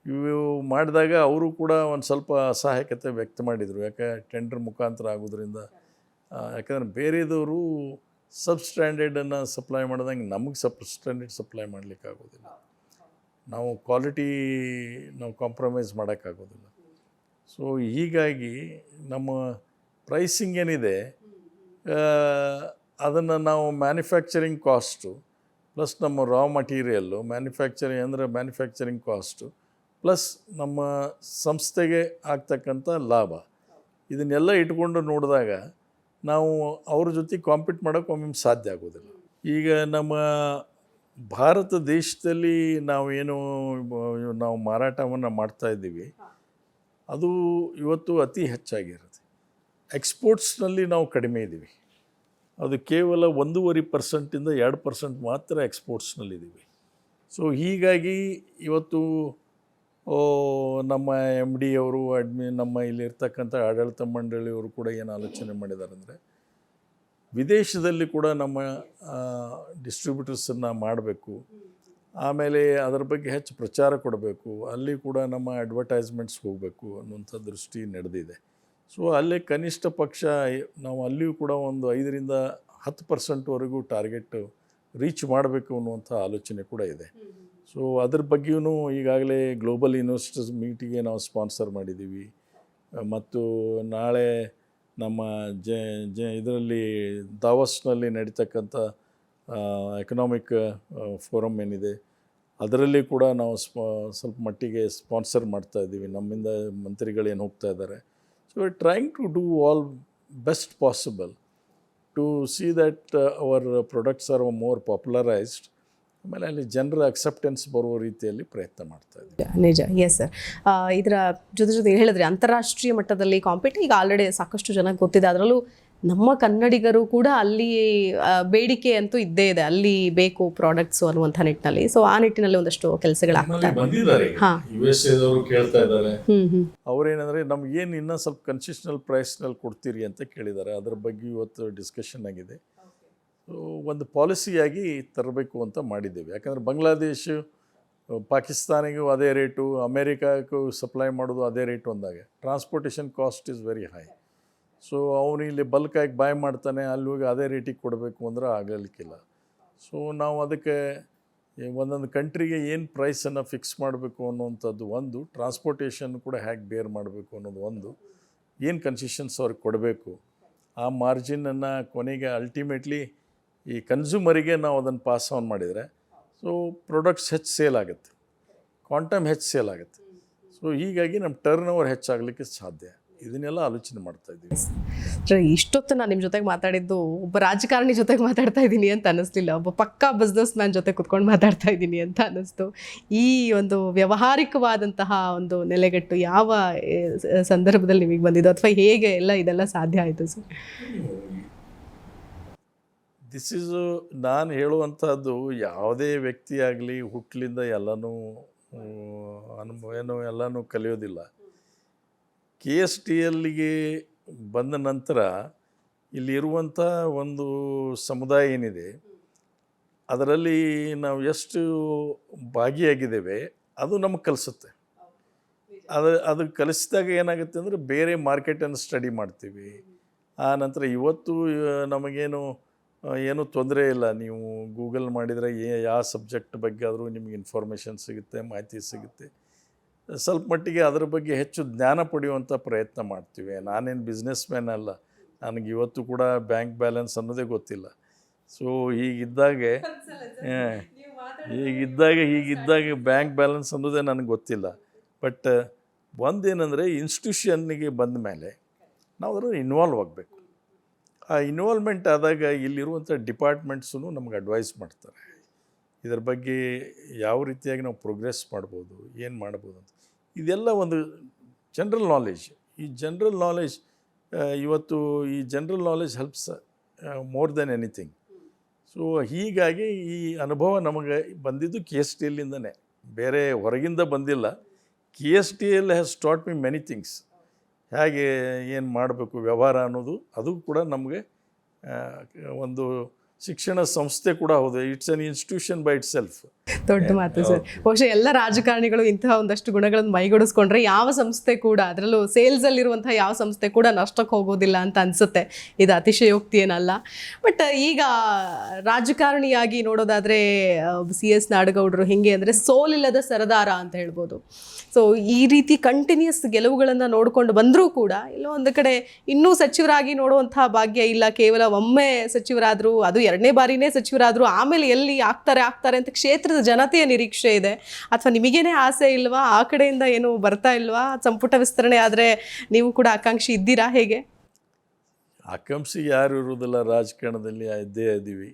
ಇವು ಮಾಡಿದಾಗ ಅವರು ಕೂಡ ಒಂದು ಸ್ವಲ್ಪ ಅಸಹಾಯಕತೆ ವ್ಯಕ್ತ ಮಾಡಿದರು. ಯಾಕೆ ಟೆಂಡರ್ ಮುಖಾಂತರ ಆಗೋದ್ರಿಂದ, ಯಾಕಂದರೆ ಬೇರೆದವರು ಸಬ್ಸ್ಟ್ಯಾಂಡರ್ಡನ್ನು ಸಪ್ಲೈ ಮಾಡಿದಂಗೆ ನಮಗೆ ಸಬ್ಸ್ಟ್ಯಾಂಡರ್ಡ್ ಸಪ್ಲೈ ಮಾಡಲಿಕ್ಕೆ ಆಗೋದಿಲ್ಲ, ನಾವು ಕ್ವಾಲಿಟಿ ನಾವು ಕಾಂಪ್ರಮೈಸ್ ಮಾಡೋಕ್ಕಾಗೋದಿಲ್ಲ. ಸೊ ಹೀಗಾಗಿ ನಮ್ಮ ಪ್ರೈಸಿಂಗ್ ಏನಿದೆ ಅದನ್ನು ನಾವು ಮ್ಯಾನುಫ್ಯಾಕ್ಚರಿಂಗ್ ಕಾಸ್ಟು ಪ್ಲಸ್ ನಮ್ಮ ರಾ ಮಟೀರಿಯಲ್ಲು, ಮ್ಯಾನುಫ್ಯಾಕ್ಚರಿಂಗ್ ಕಾಸ್ಟು ಪ್ಲಸ್ ನಮ್ಮ ಸಂಸ್ಥೆಗೆ ಆಗ್ತಕ್ಕಂಥ ಲಾಭ, ಇದನ್ನೆಲ್ಲ ಇಟ್ಕೊಂಡು ನೋಡಿದಾಗ ನಾವು ಅವ್ರ ಜೊತೆ ಕಾಂಪೀಟ್ ಮಾಡೋಕ್ಕೆ ಒಮ್ಮೆ ಸಾಧ್ಯ ಆಗೋದಿಲ್ಲ. ಈಗ ನಮ್ಮ ಭಾರತ ದೇಶದಲ್ಲಿ ನಾವು ಮಾರಾಟವನ್ನು ಮಾಡ್ತಾಯಿದ್ದೀವಿ, ಅದು ಇವತ್ತು ಅತಿ ಹೆಚ್ಚಾಗಿರುತ್ತೆ. ಎಕ್ಸ್ಪೋರ್ಟ್ಸ್ನಲ್ಲಿ ನಾವು ಕಡಿಮೆ ಇದ್ದೀವಿ, ಅದು ಕೇವಲ 1.5%ಇಂದ 2% ಮಾತ್ರ ಎಕ್ಸ್ಪೋರ್ಟ್ಸ್ನಲ್ಲಿದ್ದೀವಿ. ಸೊ ಹೀಗಾಗಿ ಇವತ್ತು ನಮ್ಮ MD ಅವರು ನಮ್ಮ ಇಲ್ಲಿರ್ತಕ್ಕಂಥ ಆಡಳಿತ ಮಂಡಳಿಯವರು ಕೂಡ ಏನು ಆಲೋಚನೆ ಮಾಡಿದ್ದಾರೆ ಅಂದರೆ, ವಿದೇಶದಲ್ಲಿ ಕೂಡ ನಮ್ಮ ಡಿಸ್ಟ್ರಿಬ್ಯೂಟರ್ಸನ್ನು ಮಾಡಬೇಕು, ಆಮೇಲೆ ಅದರ ಬಗ್ಗೆ ಹೆಚ್ಚು ಪ್ರಚಾರ ಕೊಡಬೇಕು, ಅಲ್ಲಿ ಕೂಡ ನಮ್ಮ ಅಡ್ವರ್ಟೈಸ್ಮೆಂಟ್ಸ್ ಹೋಗಬೇಕು ಅನ್ನುವಂಥ ದೃಷ್ಟಿ ನಡೆದಿದೆ. ಸೊ ಅಲ್ಲೇ ಕನಿಷ್ಠ ಪಕ್ಷ ನಾವು ಅಲ್ಲಿಯೂ ಕೂಡ ಒಂದು 5ರಿಂದ 10% ಟಾರ್ಗೆಟ್ ರೀಚ್ ಮಾಡಬೇಕು ಅನ್ನುವಂಥ ಆಲೋಚನೆ ಕೂಡ ಇದೆ. ಸೊ ಅದ್ರ ಬಗ್ಗೆಯೂ ಈಗಾಗಲೇ ಗ್ಲೋಬಲ್ ಇನ್ವೆಸ್ಟರ್ಸ್ ಮೀಟಿಗೆ ನಾವು ಸ್ಪಾನ್ಸರ್ ಮಾಡಿದ್ದೀವಿ. ಮತ್ತು ನಾಳೆ ನಮ್ಮ ಇದರಲ್ಲಿ ದಾವಸ್ನಲ್ಲಿ ನಡೀತಕ್ಕಂಥ ಎಕನಾಮಿಕ್ ಫೋರಮ್ ಏನಿದೆ ಅದರಲ್ಲಿ ಕೂಡ ನಾವು ಸ್ವಲ್ಪ ಮಟ್ಟಿಗೆ ಸ್ಪಾನ್ಸರ್ ಮಾಡ್ತಾಯಿದ್ದೀವಿ. ನಮ್ಮಿಂದ ಮಂತ್ರಿಗಳೇನು ಹೋಗ್ತಾ ಇದ್ದಾರೆ. So we trying to do all best possible to see that our products are more popularized. ಆಮೇಲೆ ಅಲ್ಲಿ ಜನರ ಅಕ್ಸೆಪ್ಟೆನ್ಸ್ ಬರುವ ರೀತಿಯಲ್ಲಿ ಪ್ರಯತ್ನ ಮಾಡ್ತಾ ಇದ್ದೀವಿ. ನಿಜ, ಎಸ್ ಸರ್. ಇದರ ಜೊತೆ ಹೇಳಿದ್ರೆ ಅಂತಾರಾಷ್ಟ್ರೀಯ ಮಟ್ಟದಲ್ಲಿ ಈಗ ಆಲ್ರೆಡಿ ಸಾಕಷ್ಟು ಜನ ಗೊತ್ತಿದೆ. ಅದರಲ್ಲೂ ನಮ್ಮ ಕನ್ನಡಿಗರು ಕೂಡ ಅಲ್ಲಿ ಬೇಡಿಕೆ ಅಂತೂ ಇದ್ದೇ ಇದೆ, ಅಲ್ಲಿ ಬೇಕು ಪ್ರಾಡಕ್ಟ್ಸು ಅನ್ನುವಂಥ ನಿಟ್ಟಿನಲ್ಲಿ. ಸೊ ಆ ನಿಟ್ಟಿನಲ್ಲಿ ಒಂದಷ್ಟು ಕೆಲಸಗಳಾಗ್ತಾರೆ. ಬಂದಿದ್ದಾರೆ, USA ದವರು ಕೇಳ್ತಾ ಇದ್ದಾರೆ. ಅವ್ರೇನಂದ್ರೆ ನಮ್ಗೇನು ಇನ್ನೂ ಸ್ವಲ್ಪ ಕನ್ಸೆಷನಲ್ ಪ್ರೈಸ್ನಲ್ಲಿ ಕೊಡ್ತೀರಿ ಅಂತ ಕೇಳಿದ್ದಾರೆ. ಅದ್ರ ಬಗ್ಗೆ ಇವತ್ತು ಡಿಸ್ಕಷನ್ ಆಗಿದೆ. ಒಂದು ಪಾಲಿಸಿಯಾಗಿ ತರಬೇಕು ಅಂತ ಮಾಡಿದ್ದೇವೆ. ಯಾಕಂದರೆ ಬಾಂಗ್ಲಾದೇಶ ಪಾಕಿಸ್ತಾನಿಗೂ ಅದೇ ರೇಟು, ಅಮೇರಿಕಾಕ್ಕೂ ಸಪ್ಲೈ ಮಾಡೋದು ಅದೇ ರೇಟು ಅಂದಾಗ transportation cost is very high. So ಅವನು ಇಲ್ಲಿ ಬಲ್ಕಾಗಿ ಬಾಯ್ ಮಾಡ್ತಾನೆ, ಅಲ್ಲಿ ಹೋಗಿ ಅದೇ ರೇಟಿಗೆ ಕೊಡಬೇಕು ಅಂದ್ರೆ ಆಗಲಿಕ್ಕಿಲ್ಲ. ಸೊ ನಾವು ಅದಕ್ಕೆ ಒಂದೊಂದು ಕಂಟ್ರಿಗೆ ಏನು ಪ್ರೈಸನ್ನು ಫಿಕ್ಸ್ ಮಾಡಬೇಕು ಅನ್ನುವಂಥದ್ದು ಒಂದು, ಟ್ರಾನ್ಸ್ಪೋರ್ಟೇಷನ್ ಕೂಡ ಹೇಗೆ ಬೇರ್ ಮಾಡಬೇಕು ಅನ್ನೋದು ಒಂದು, ಏನು ಕನ್ಸೆಷನ್ಸ್ ಅವ್ರಿಗೆ ಕೊಡಬೇಕು, ಆ ಮಾರ್ಜಿನನ್ನು ಕೊನೆಗೆ ಅಲ್ಟಿಮೇಟ್ಲಿ ಈ ಕನ್ಸ್ಯೂಮರಿಗೆ ನಾವು ಅದನ್ನು ಪಾಸ್ ಆನ್ ಮಾಡಿದರೆ ಸೊ ಪ್ರಾಡಕ್ಟ್ಸ್ ಹೆಚ್ಚು ಸೇಲ್ ಆಗುತ್ತೆ, ಕ್ವಾಂಟಮ್ ಹೆಚ್ಚು ಸೇಲ್ ಆಗುತ್ತೆ. ಸೊ ಹೀಗಾಗಿ ನಮ್ಮ ಟರ್ನ್ ಓವರ್ ಹೆಚ್ಚಾಗಲಿಕ್ಕೆ ಸಾಧ್ಯ. ಇದನ್ನೆಲ್ಲ ಆಲೋಚನೆ ಮಾಡ್ತಾ ಇದ್ದೀವಿ. ಇಷ್ಟೊತ್ತು ನಾನು ನಿಮ್ಮ ಜೊತೆಗೆ ಮಾತಾಡಿದ್ದು ಒಬ್ಬ ರಾಜಕಾರಣಿ ಜೊತೆಗೆ ಮಾತಾಡ್ತಾ ಇದ್ದೀನಿ ಅಂತ ಅನ್ನಿಸ್ಲಿಲ್ಲ, ಒಬ್ಬ ಪಕ್ಕಾ ಬಿಸ್ನೆಸ್ ಮ್ಯಾನ್ ಜೊತೆ ಕುತ್ಕೊಂಡು ಮಾತಾಡ್ತಾ ಇದ್ದೀನಿ ಅಂತ ಅನ್ನಿಸ್ತು. ಈ ಒಂದು ವ್ಯಾವಹಾರಿಕವಾದಂತಹ ಒಂದು ನೆಲೆಗಟ್ಟು ಯಾವ ಸಂದರ್ಭದಲ್ಲಿ ನಿಮಗೆ ಬಂದಿದ್ದು, ಅಥವಾ ಹೇಗೆ ಇದೆಲ್ಲ ಸಾಧ್ಯ ಆಯಿತು ಸರ್? ದಿಸ್ ಈಸು ನಾನು ಹೇಳುವಂಥದ್ದು ಯಾವುದೇ ವ್ಯಕ್ತಿಯಾಗಲಿ ಹುಟ್ಟಲಿಂದ ಎಲ್ಲನೂ ಅನುಭವ ಎಲ್ಲನೂ ಕಲಿಯೋದಿಲ್ಲ. KSTLಗೆ ಬಂದ ನಂತರ ಇಲ್ಲಿರುವಂಥ ಒಂದು ಸಮುದಾಯ ಏನಿದೆ ಅದರಲ್ಲಿ ನಾವು ಎಷ್ಟು ಭಾಗಿಯಾಗಿದ್ದೇವೆ ಅದು ನಮಗೆ ಕಲಿಸುತ್ತೆ. ಅದು ಕಲಿಸಿದಾಗ ಏನಾಗುತ್ತೆ ಅಂದರೆ ಬೇರೆ ಮಾರ್ಕೆಟನ್ನು ಸ್ಟಡಿ ಮಾಡ್ತೀವಿ. ಆ ನಂತರ ಇವತ್ತು ನಮಗೇನು ಏನೂ ತೊಂದರೆ ಇಲ್ಲ, ನೀವು ಗೂಗಲ್ ಮಾಡಿದರೆ ಯಾವ ಸಬ್ಜೆಕ್ಟ್ ಬಗ್ಗೆ ಆದರೂ ನಿಮಗೆ ಇನ್ಫಾರ್ಮೇಷನ್ ಸಿಗುತ್ತೆ, ಮಾಹಿತಿ ಸಿಗುತ್ತೆ. ಸ್ವಲ್ಪ ಮಟ್ಟಿಗೆ ಅದರ ಬಗ್ಗೆ ಹೆಚ್ಚು ಜ್ಞಾನ ಪಡೆಯುವಂಥ ಪ್ರಯತ್ನ ಮಾಡ್ತೀವಿ. ನಾನೇನು ಬಿಸ್ನೆಸ್ ಮ್ಯಾನ್ ಅಲ್ಲ, ನನಗೆ ಇವತ್ತು ಕೂಡ ಬ್ಯಾಂಕ್ ಬ್ಯಾಲೆನ್ಸ್ ಅನ್ನೋದೇ ಗೊತ್ತಿಲ್ಲ. ಸೊ ಹೀಗಿದ್ದಾಗ ಬ್ಯಾಂಕ್ ಬ್ಯಾಲೆನ್ಸ್ ಅನ್ನೋದೇ ನನಗೆ ಗೊತ್ತಿಲ್ಲ. ಬಟ್ ಒಂದೇನೆಂದರೆ ಇನ್ಸ್ಟಿಟ್ಯೂಷನ್ನಿಗೆ ಬಂದ ಮೇಲೆ ನಾವು ಅದನ್ನು ಇನ್ವಾಲ್ವ್ ಆಗಬೇಕು. ಆ ಇನ್ವಾಲ್ವ್ಮೆಂಟ್ ಆದಾಗ ಇಲ್ಲಿರುವಂಥ ಡಿಪಾರ್ಟ್ಮೆಂಟ್ಸೂ ನಮ್ಗೆ ಅಡ್ವೈಸ್ ಮಾಡ್ತಾರೆ, ಇದರ ಬಗ್ಗೆ ಯಾವ ರೀತಿಯಾಗಿ ನಾವು ಪ್ರೋಗ್ರೆಸ್ ಮಾಡ್ಬೋದು, ಏನು ಮಾಡ್ಬೋದು ಅಂತ. ಇದೆಲ್ಲ ಒಂದು ಜನರಲ್ ನಾಲೆಜ್. ಈ ಜನರಲ್ ನಾಲೆಜ್ ಇವತ್ತು ಈ general knowledge helps more than anything. So ಹೀಗಾಗಿ ಈ ಅನುಭವ ನಮಗೆ ಬಂದಿದ್ದು KSTLinದನೇ, ಬೇರೆ ಹೊರಗಿಂದ ಬಂದಿಲ್ಲ. KSTL has taught me many things. ಹೇಗೆ ಏನು ಮಾಡಬೇಕು ವ್ಯವಹಾರ ಅನ್ನೋದು ಅದು ಕೂಡ ನಮಗೆ ಒಂದು ಶಿಕ್ಷಣ ಸಂಸ್ಥೆ ಕೂಡ ಹೌದು. It's an institution by it self. ದೊಡ್ಡ ಮಾತು ಸರ್. ಬಹುಶಃ ಎಲ್ಲ ರಾಜಕಾರಣಿಗಳು ಇಂತಹ ಒಂದಷ್ಟು ಗುಣಗಳನ್ನು ಮೈಗೂಡಿಸ್ಕೊಂಡ್ರೆ ಯಾವ ಸಂಸ್ಥೆ ಕೂಡ, ಅದರಲ್ಲೂ ಸೇಲ್ಸಲ್ಲಿರುವಂತಹ ಯಾವ ಸಂಸ್ಥೆ ಕೂಡ ನಷ್ಟಕ್ಕೆ ಹೋಗೋದಿಲ್ಲ ಅಂತ ಅನಿಸುತ್ತೆ. ಇದು ಅತಿಶಯೋಕ್ತಿ ಏನಲ್ಲ. ಬಟ್ ಈಗ ರಾಜಕಾರಣಿಯಾಗಿ ನೋಡೋದಾದರೆ CS ನಾಡಗೌಡರು ಹೇಗೆ ಅಂದರೆ ಸೋಲಿಲ್ಲದ ಸರದಾರ ಅಂತ ಹೇಳ್ಬೋದು. ಸೊ ಈ ರೀತಿ ಕಂಟಿನ್ಯೂಸ್ ಗೆಲುವುಗಳನ್ನು ನೋಡಿಕೊಂಡು ಬಂದರೂ ಕೂಡ ಎಲ್ಲೋ ಒಂದು ಕಡೆ ಇನ್ನೂ ಸಚಿವರಾಗಿ ನೋಡುವಂತಹ ಭಾಗ್ಯ ಇಲ್ಲ. ಕೇವಲ ಒಮ್ಮೆ ಸಚಿವರಾದರು, ಅದು 2ನೇ ಬಾರಿನೇ ಸಚಿವರಾದರು, ಆಮೇಲೆ ಎಲ್ಲಿ ಆಗ್ತಾರೆ ಅಂತ ಕ್ಷೇತ್ರದ ಜನತೆಯ ನಿರೀಕ್ಷೆ ಇದೆ. ಅಥವಾ ನಿಮಗೇನೆ ಆಸೆ ಇಲ್ವಾ, ಆ ಕಡೆಯಿಂದ ಏನು ಬರ್ತಾ ಇಲ್ವಾ? ಸಂಪುಟ ವಿಸ್ತರಣೆ ಆದರೆ ನೀವು ಕೂಡ ಆಕಾಂಕ್ಷಿ ಇದ್ದೀರಾ? ಹೇಗೆ? ಆಕಾಂಕ್ಷಿ ಯಾರು ಇರುವುದಿಲ್ಲ ರಾಜಕಾರಣದಲ್ಲಿ, ಇದ್ದೇ ಇದ್ದೀವಿ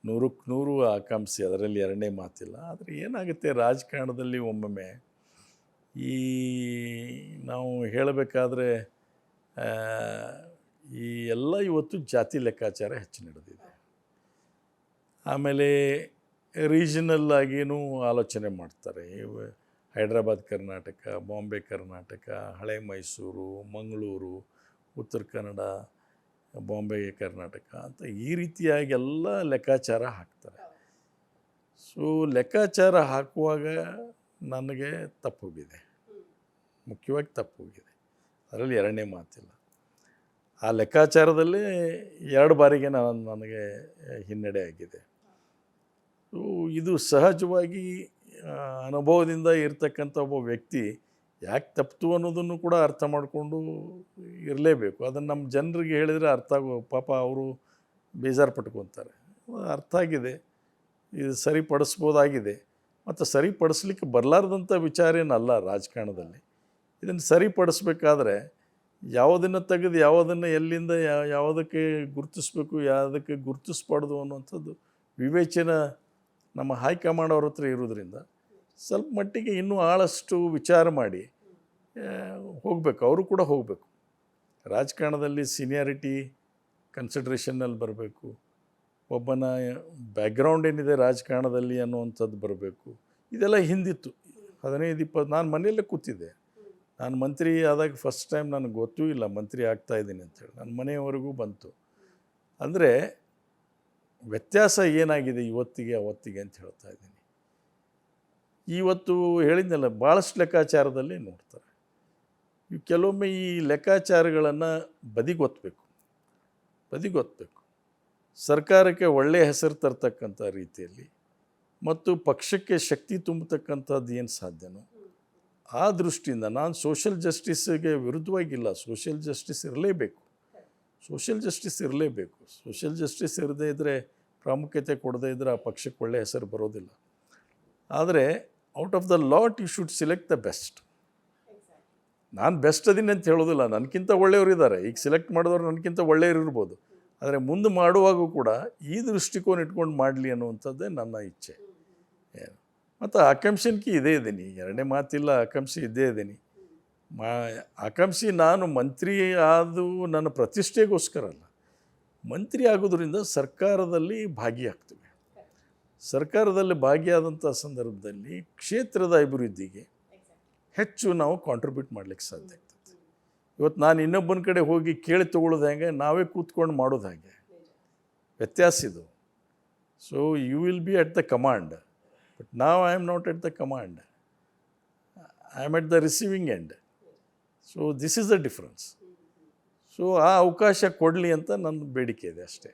100ಕ್ಕೆ 100 ಆಕಾಂಕ್ಷಿ, ಅದರಲ್ಲಿ 2ನೇ ಮಾತಿಲ್ಲ. ಆದರೆ ಏನಾಗುತ್ತೆ ರಾಜಕಾರಣದಲ್ಲಿ ಒಮ್ಮೊಮ್ಮೆ ಈ ನಾವು ಹೇಳಬೇಕಾದ್ರೆ ಈ ಎಲ್ಲ ಇವತ್ತು ಜಾತಿ ಲೆಕ್ಕಾಚಾರ ಹೆಚ್ಚು ನಡೆದಿದೆ. ಆಮೇಲೆ ರೀಜನಲ್ ಆಗಿಯೂ ಆಲೋಚನೆ ಮಾಡ್ತಾರೆ. ಹೈದ್ರಾಬಾದ್ ಕರ್ನಾಟಕ, ಬಾಂಬೆ ಕರ್ನಾಟಕ, ಹಳೆ ಮೈಸೂರು, ಮಂಗಳೂರು, ಉತ್ತರ ಕನ್ನಡ, ಬಾಂಬೆ ಕರ್ನಾಟಕ ಅಂತ ಈ ರೀತಿಯಾಗಿ ಎಲ್ಲ ಲೆಕ್ಕಾಚಾರ ಹಾಕ್ತಾರೆ. ಸೊ ಲೆಕ್ಕಾಚಾರ ಹಾಕುವಾಗ ನನಗೆ ತಪ್ಪು ಹೋಗಿದೆ, ಮುಖ್ಯವಾಗಿ ತಪ್ಪು ಹೋಗಿದೆ. ಅದರಲ್ಲಿ 2ನೇ ಮಾತಿಲ್ಲ. ಆ ಲೆಕ್ಕಾಚಾರದಲ್ಲಿ 2 ಬಾರಿಗೆ ನನಗೆ ಹಿನ್ನಡೆ ಆಗಿದೆ. ಇದು ಸಹಜವಾಗಿ ಅನುಭವದಿಂದ ಇರ್ತಕ್ಕಂಥ ಒಬ್ಬ ವ್ಯಕ್ತಿ ಯಾಕೆ ತಪ್ಪಿತು ಅನ್ನೋದನ್ನು ಕೂಡ ಅರ್ಥ ಮಾಡಿಕೊಂಡು ಇರಲೇಬೇಕು. ಅದನ್ನು ನಮ್ಮ ಜನರಿಗೆ ಹೇಳಿದರೆ ಅರ್ಥ ಪಾಪ ಅವರು ಬೇಜಾರು ಪಟ್ಕೊತಾರೆ. ಅರ್ಥ ಆಗಿದೆ, ಇದು ಸರಿಪಡಿಸ್ಬೋದಾಗಿದೆ. ಮತ್ತು ಸರಿಪಡಿಸ್ಲಿಕ್ಕೆ ಬರಲಾರ್ದಂಥ ವಿಚಾರ ಏನಲ್ಲ ರಾಜಕಾರಣದಲ್ಲಿ. ಇದನ್ನು ಸರಿಪಡಿಸ್ಬೇಕಾದ್ರೆ ಯಾವುದನ್ನು ತೆಗೆದು ಯಾವುದನ್ನು ಎಲ್ಲಿಂದ ಯಾವುದಕ್ಕೆ ಗುರುತಿಸ್ಬೇಕು, ಯಾವುದಕ್ಕೆ ಗುರುತಿಸ್ಬಾರ್ದು ಅನ್ನುವಂಥದ್ದು ವಿವೇಚನೆ ನಮ್ಮ ಹೈಕಮಾಂಡ್ ಅವ್ರ ಹತ್ರ ಇರೋದ್ರಿಂದ ಸ್ವಲ್ಪ ಮಟ್ಟಿಗೆ ಇನ್ನೂ ಆಳಷ್ಟು ವಿಚಾರ ಮಾಡಿ ಹೋಗಬೇಕು. ಅವರು ಕೂಡ ಹೋಗಬೇಕು. ರಾಜಕಾರಣದಲ್ಲಿ ಸೀನಿಯಾರಿಟಿ ಕನ್ಸಿಡ್ರೇಷನ್ನಲ್ಲಿ ಬರಬೇಕು. ಒಬ್ಬನ ಬ್ಯಾಕ್ಗ್ರೌಂಡ್ ಏನಿದೆ ರಾಜಕಾರಣದಲ್ಲಿ ಅನ್ನುವಂಥದ್ದು ಬರಬೇಕು. ಇದೆಲ್ಲ ಹಿಂದಿತ್ತು. 15-20 ನಾನು ಮನೆಯಲ್ಲೇ ಕೂತಿದ್ದೆ. ನಾನು ಮಂತ್ರಿ ಆದಾಗ ಫಸ್ಟ್ ಟೈಮ್ ನನಗೆ ಗೊತ್ತೂ ಇಲ್ಲ ಮಂತ್ರಿ ಆಗ್ತಾಯಿದ್ದೀನಿ ಅಂಥೇಳಿ. ನನ್ನ ಮನೆಯವರೆಗೂ ಬಂತು. ಅಂದರೆ ವ್ಯತ್ಯಾಸ ಏನಾಗಿದೆ ಇವತ್ತಿಗೆ ಅವತ್ತಿಗೆ ಅಂತ ಹೇಳ್ತಾ ಇದ್ದೀನಿ. ಇವತ್ತು ಹೇಳಿದ್ನಲ್ಲ, ಭಾಳಷ್ಟು ಲೆಕ್ಕಾಚಾರದಲ್ಲಿ ನೋಡ್ತಾರೆ. ಕೆಲವೊಮ್ಮೆ ಈ ಲೆಕ್ಕಾಚಾರಗಳನ್ನು ಬದಿಗೊತ್ತಬೇಕು. ಸರ್ಕಾರಕ್ಕೆ ಒಳ್ಳೆಯ ಹೆಸರು ತರ್ತಕ್ಕಂಥ ರೀತಿಯಲ್ಲಿ ಮತ್ತು ಪಕ್ಷಕ್ಕೆ ಶಕ್ತಿ ತುಂಬತಕ್ಕಂಥದ್ದು ಏನು ಸಾಧ್ಯನೋ ಆ ದೃಷ್ಟಿಯಿಂದ ನಾನು ಸೋಷಿಯಲ್ ಜಸ್ಟಿಸ್ಗೆ ವಿರುದ್ಧವಾಗಿಲ್ಲ. ಸೋಷಿಯಲ್ ಜಸ್ಟಿಸ್ ಇರಲೇಬೇಕು. ಸೋಷಿಯಲ್ ಜಸ್ಟಿಸ್ ಇರದೇ ಇದ್ದರೆ, ಪ್ರಾಮುಖ್ಯತೆ ಕೊಡದೇ ಇದ್ದರೆ ಆ ಪಕ್ಷಕ್ಕೆ ಒಳ್ಳೆಯ ಹೆಸರು ಬರೋದಿಲ್ಲ. ಆದರೆ out of the lot you should select the best. ನಾನು ಬೆಸ್ಟ್ ಅದೀನಿ ಅಂತ ಹೇಳೋದಿಲ್ಲ. ನನಗಿಂತ ಒಳ್ಳೆಯವರು ಇದ್ದಾರೆ. ಈಗ ಸಿಲೆಕ್ಟ್ ಮಾಡಿದವರು ನನಗಿಂತ ಒಳ್ಳೆಯವರು ಇರ್ಬೋದು. ಆದರೆ ಮುಂದೆ ಮಾಡುವಾಗೂ ಕೂಡ ಈ ದೃಷ್ಟಿಕೋನ ಇಟ್ಕೊಂಡು ಮಾಡಲಿ ಅನ್ನುವಂಥದ್ದೇ ನನ್ನ ಇಚ್ಛೆ. ಮತ್ತು ಆಕಾಂಕ್ಷೆಗೆ ಇದೇ ಇದ್ದೀನಿ, ಎರಡನೇ ಮಾತಿಲ್ಲ. ಆಕಾಂಕ್ಷೆ ಇದ್ದೇ ಇದ್ದೀನಿ. ಆಕಾಂಕ್ಷಿ ನಾನು ಮಂತ್ರಿ ಆದು ನನ್ನ ಪ್ರತಿಷ್ಠೆಗೋಸ್ಕರ ಅಲ್ಲ. ಮಂತ್ರಿ ಆಗೋದ್ರಿಂದ ಸರ್ಕಾರದಲ್ಲಿ ಭಾಗಿಯಾಗ್ತೀವಿ. ಸರ್ಕಾರದಲ್ಲಿ ಭಾಗಿಯಾದಂಥ ಸಂದರ್ಭದಲ್ಲಿ ಕ್ಷೇತ್ರದ ಅಭಿವೃದ್ಧಿಗೆ ಹೆಚ್ಚು ನಾವು ಕಾಂಟ್ರಿಬ್ಯೂಟ್ ಮಾಡಲಿಕ್ಕೆ ಸಾಧ್ಯ ಆಗ್ತದೆ. ಇವತ್ತು ನಾನು ಇನ್ನೊಬ್ಬನ ಕಡೆ ಹೋಗಿ ಕೇಳಿ ತೊಗೊಳ್ಳೋದು ಹೇಗೆ, ನಾವೇ ಕೂತ್ಕೊಂಡು ಮಾಡೋದು ಹೇಗೆ, ವ್ಯತ್ಯಾಸ ಇದು. So you will be at the command, but ನಾವ್ I am not at the command, I am at the receiving end. So this is the difference. So ಆ ಅವಕಾಶ ಕೊಡಲಿ ಅಂತ ನನ್ನ ಬೇಡಿಕೆ ಇದೆ ಅಷ್ಟೇ.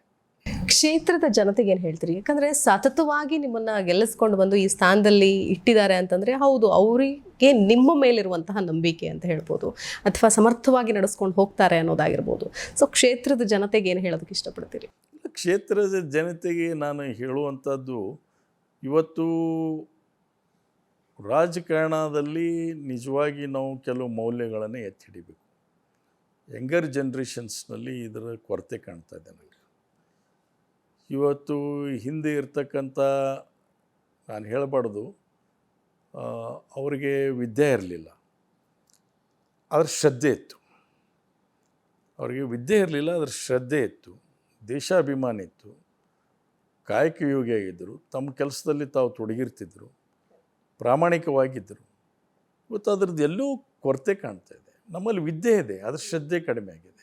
ಕ್ಷೇತ್ರದ ಜನತೆಗೆ ಏನು ಹೇಳ್ತೀರಿ? ಯಾಕಂದರೆ ಸತತವಾಗಿ ನಿಮ್ಮನ್ನು ಗೆಲ್ಲಿಸ್ಕೊಂಡು ಬಂದು ಈ ಸ್ಥಾನದಲ್ಲಿ ಇಟ್ಟಿದ್ದಾರೆ ಅಂತಂದರೆ ಹೌದು, ಅವರಿಗೆ ನಿಮ್ಮ ಮೇಲಿರುವಂತಹ ನಂಬಿಕೆ ಅಂತ ಹೇಳ್ಬೋದು, ಅಥವಾ ಸಮರ್ಥವಾಗಿ ನಡೆಸ್ಕೊಂಡು ಹೋಗ್ತಾರೆ ಅನ್ನೋದಾಗಿರ್ಬೋದು. ಸೊ ಕ್ಷೇತ್ರದ ಜನತೆಗೆ ಏನು ಹೇಳೋದಕ್ಕೆ ಇಷ್ಟಪಡ್ತೀರಿ? ಕ್ಷೇತ್ರದ ಜನತೆಗೆ ನಾನು ಹೇಳುವಂಥದ್ದು, ಇವತ್ತು ರಾಜಕಾರಣದಲ್ಲಿ ನಿಜವಾಗಿ ನಾವು ಕೆಲವು ಮೌಲ್ಯಗಳನ್ನು ಎತ್ತಿ ಹಿಡಿಬೇಕು. ಯಂಗರ್ ಜನ್ರೇಷನ್ಸ್ನಲ್ಲಿ ಇದರ ಕೊರತೆ ಕಾಣ್ತಾ ಇದೆ ನನಗೆ. ಇವತ್ತು ಹಿಂದೆ ಇರ್ತಕ್ಕಂಥ, ನಾನು ಹೇಳಬಾರ್ದು, ಅವರಿಗೆ ವಿದ್ಯೆ ಇರಲಿಲ್ಲ, ಅದ್ರ ಶ್ರದ್ಧೆ ಇತ್ತು. ಅವರಿಗೆ ವಿದ್ಯೆ ಇರಲಿಲ್ಲ, ಅದ್ರ ಶ್ರದ್ಧೆ ಇತ್ತು, ದೇಶಾಭಿಮಾನ ಇತ್ತು, ಕಾಯಕ ಯೋಗಿಯಾಗಿದ್ದರು, ತಮ್ಮ ಕೆಲಸದಲ್ಲಿ ತಾವು ತೊಡಗಿರ್ತಿದ್ರು, ಪ್ರಾಮಾಣಿಕವಾಗಿದ್ದರು. ಇವತ್ತು ಅದ್ರದ್ದು ಎಲ್ಲೂ ಕೊರತೆ ಕಾಣ್ತಾ ಇದೆ. ನಮ್ಮಲ್ಲಿ ವಿದ್ಯೆ ಇದೆ, ಅದ್ರ ಶ್ರದ್ಧೆ ಕಡಿಮೆ ಆಗಿದೆ.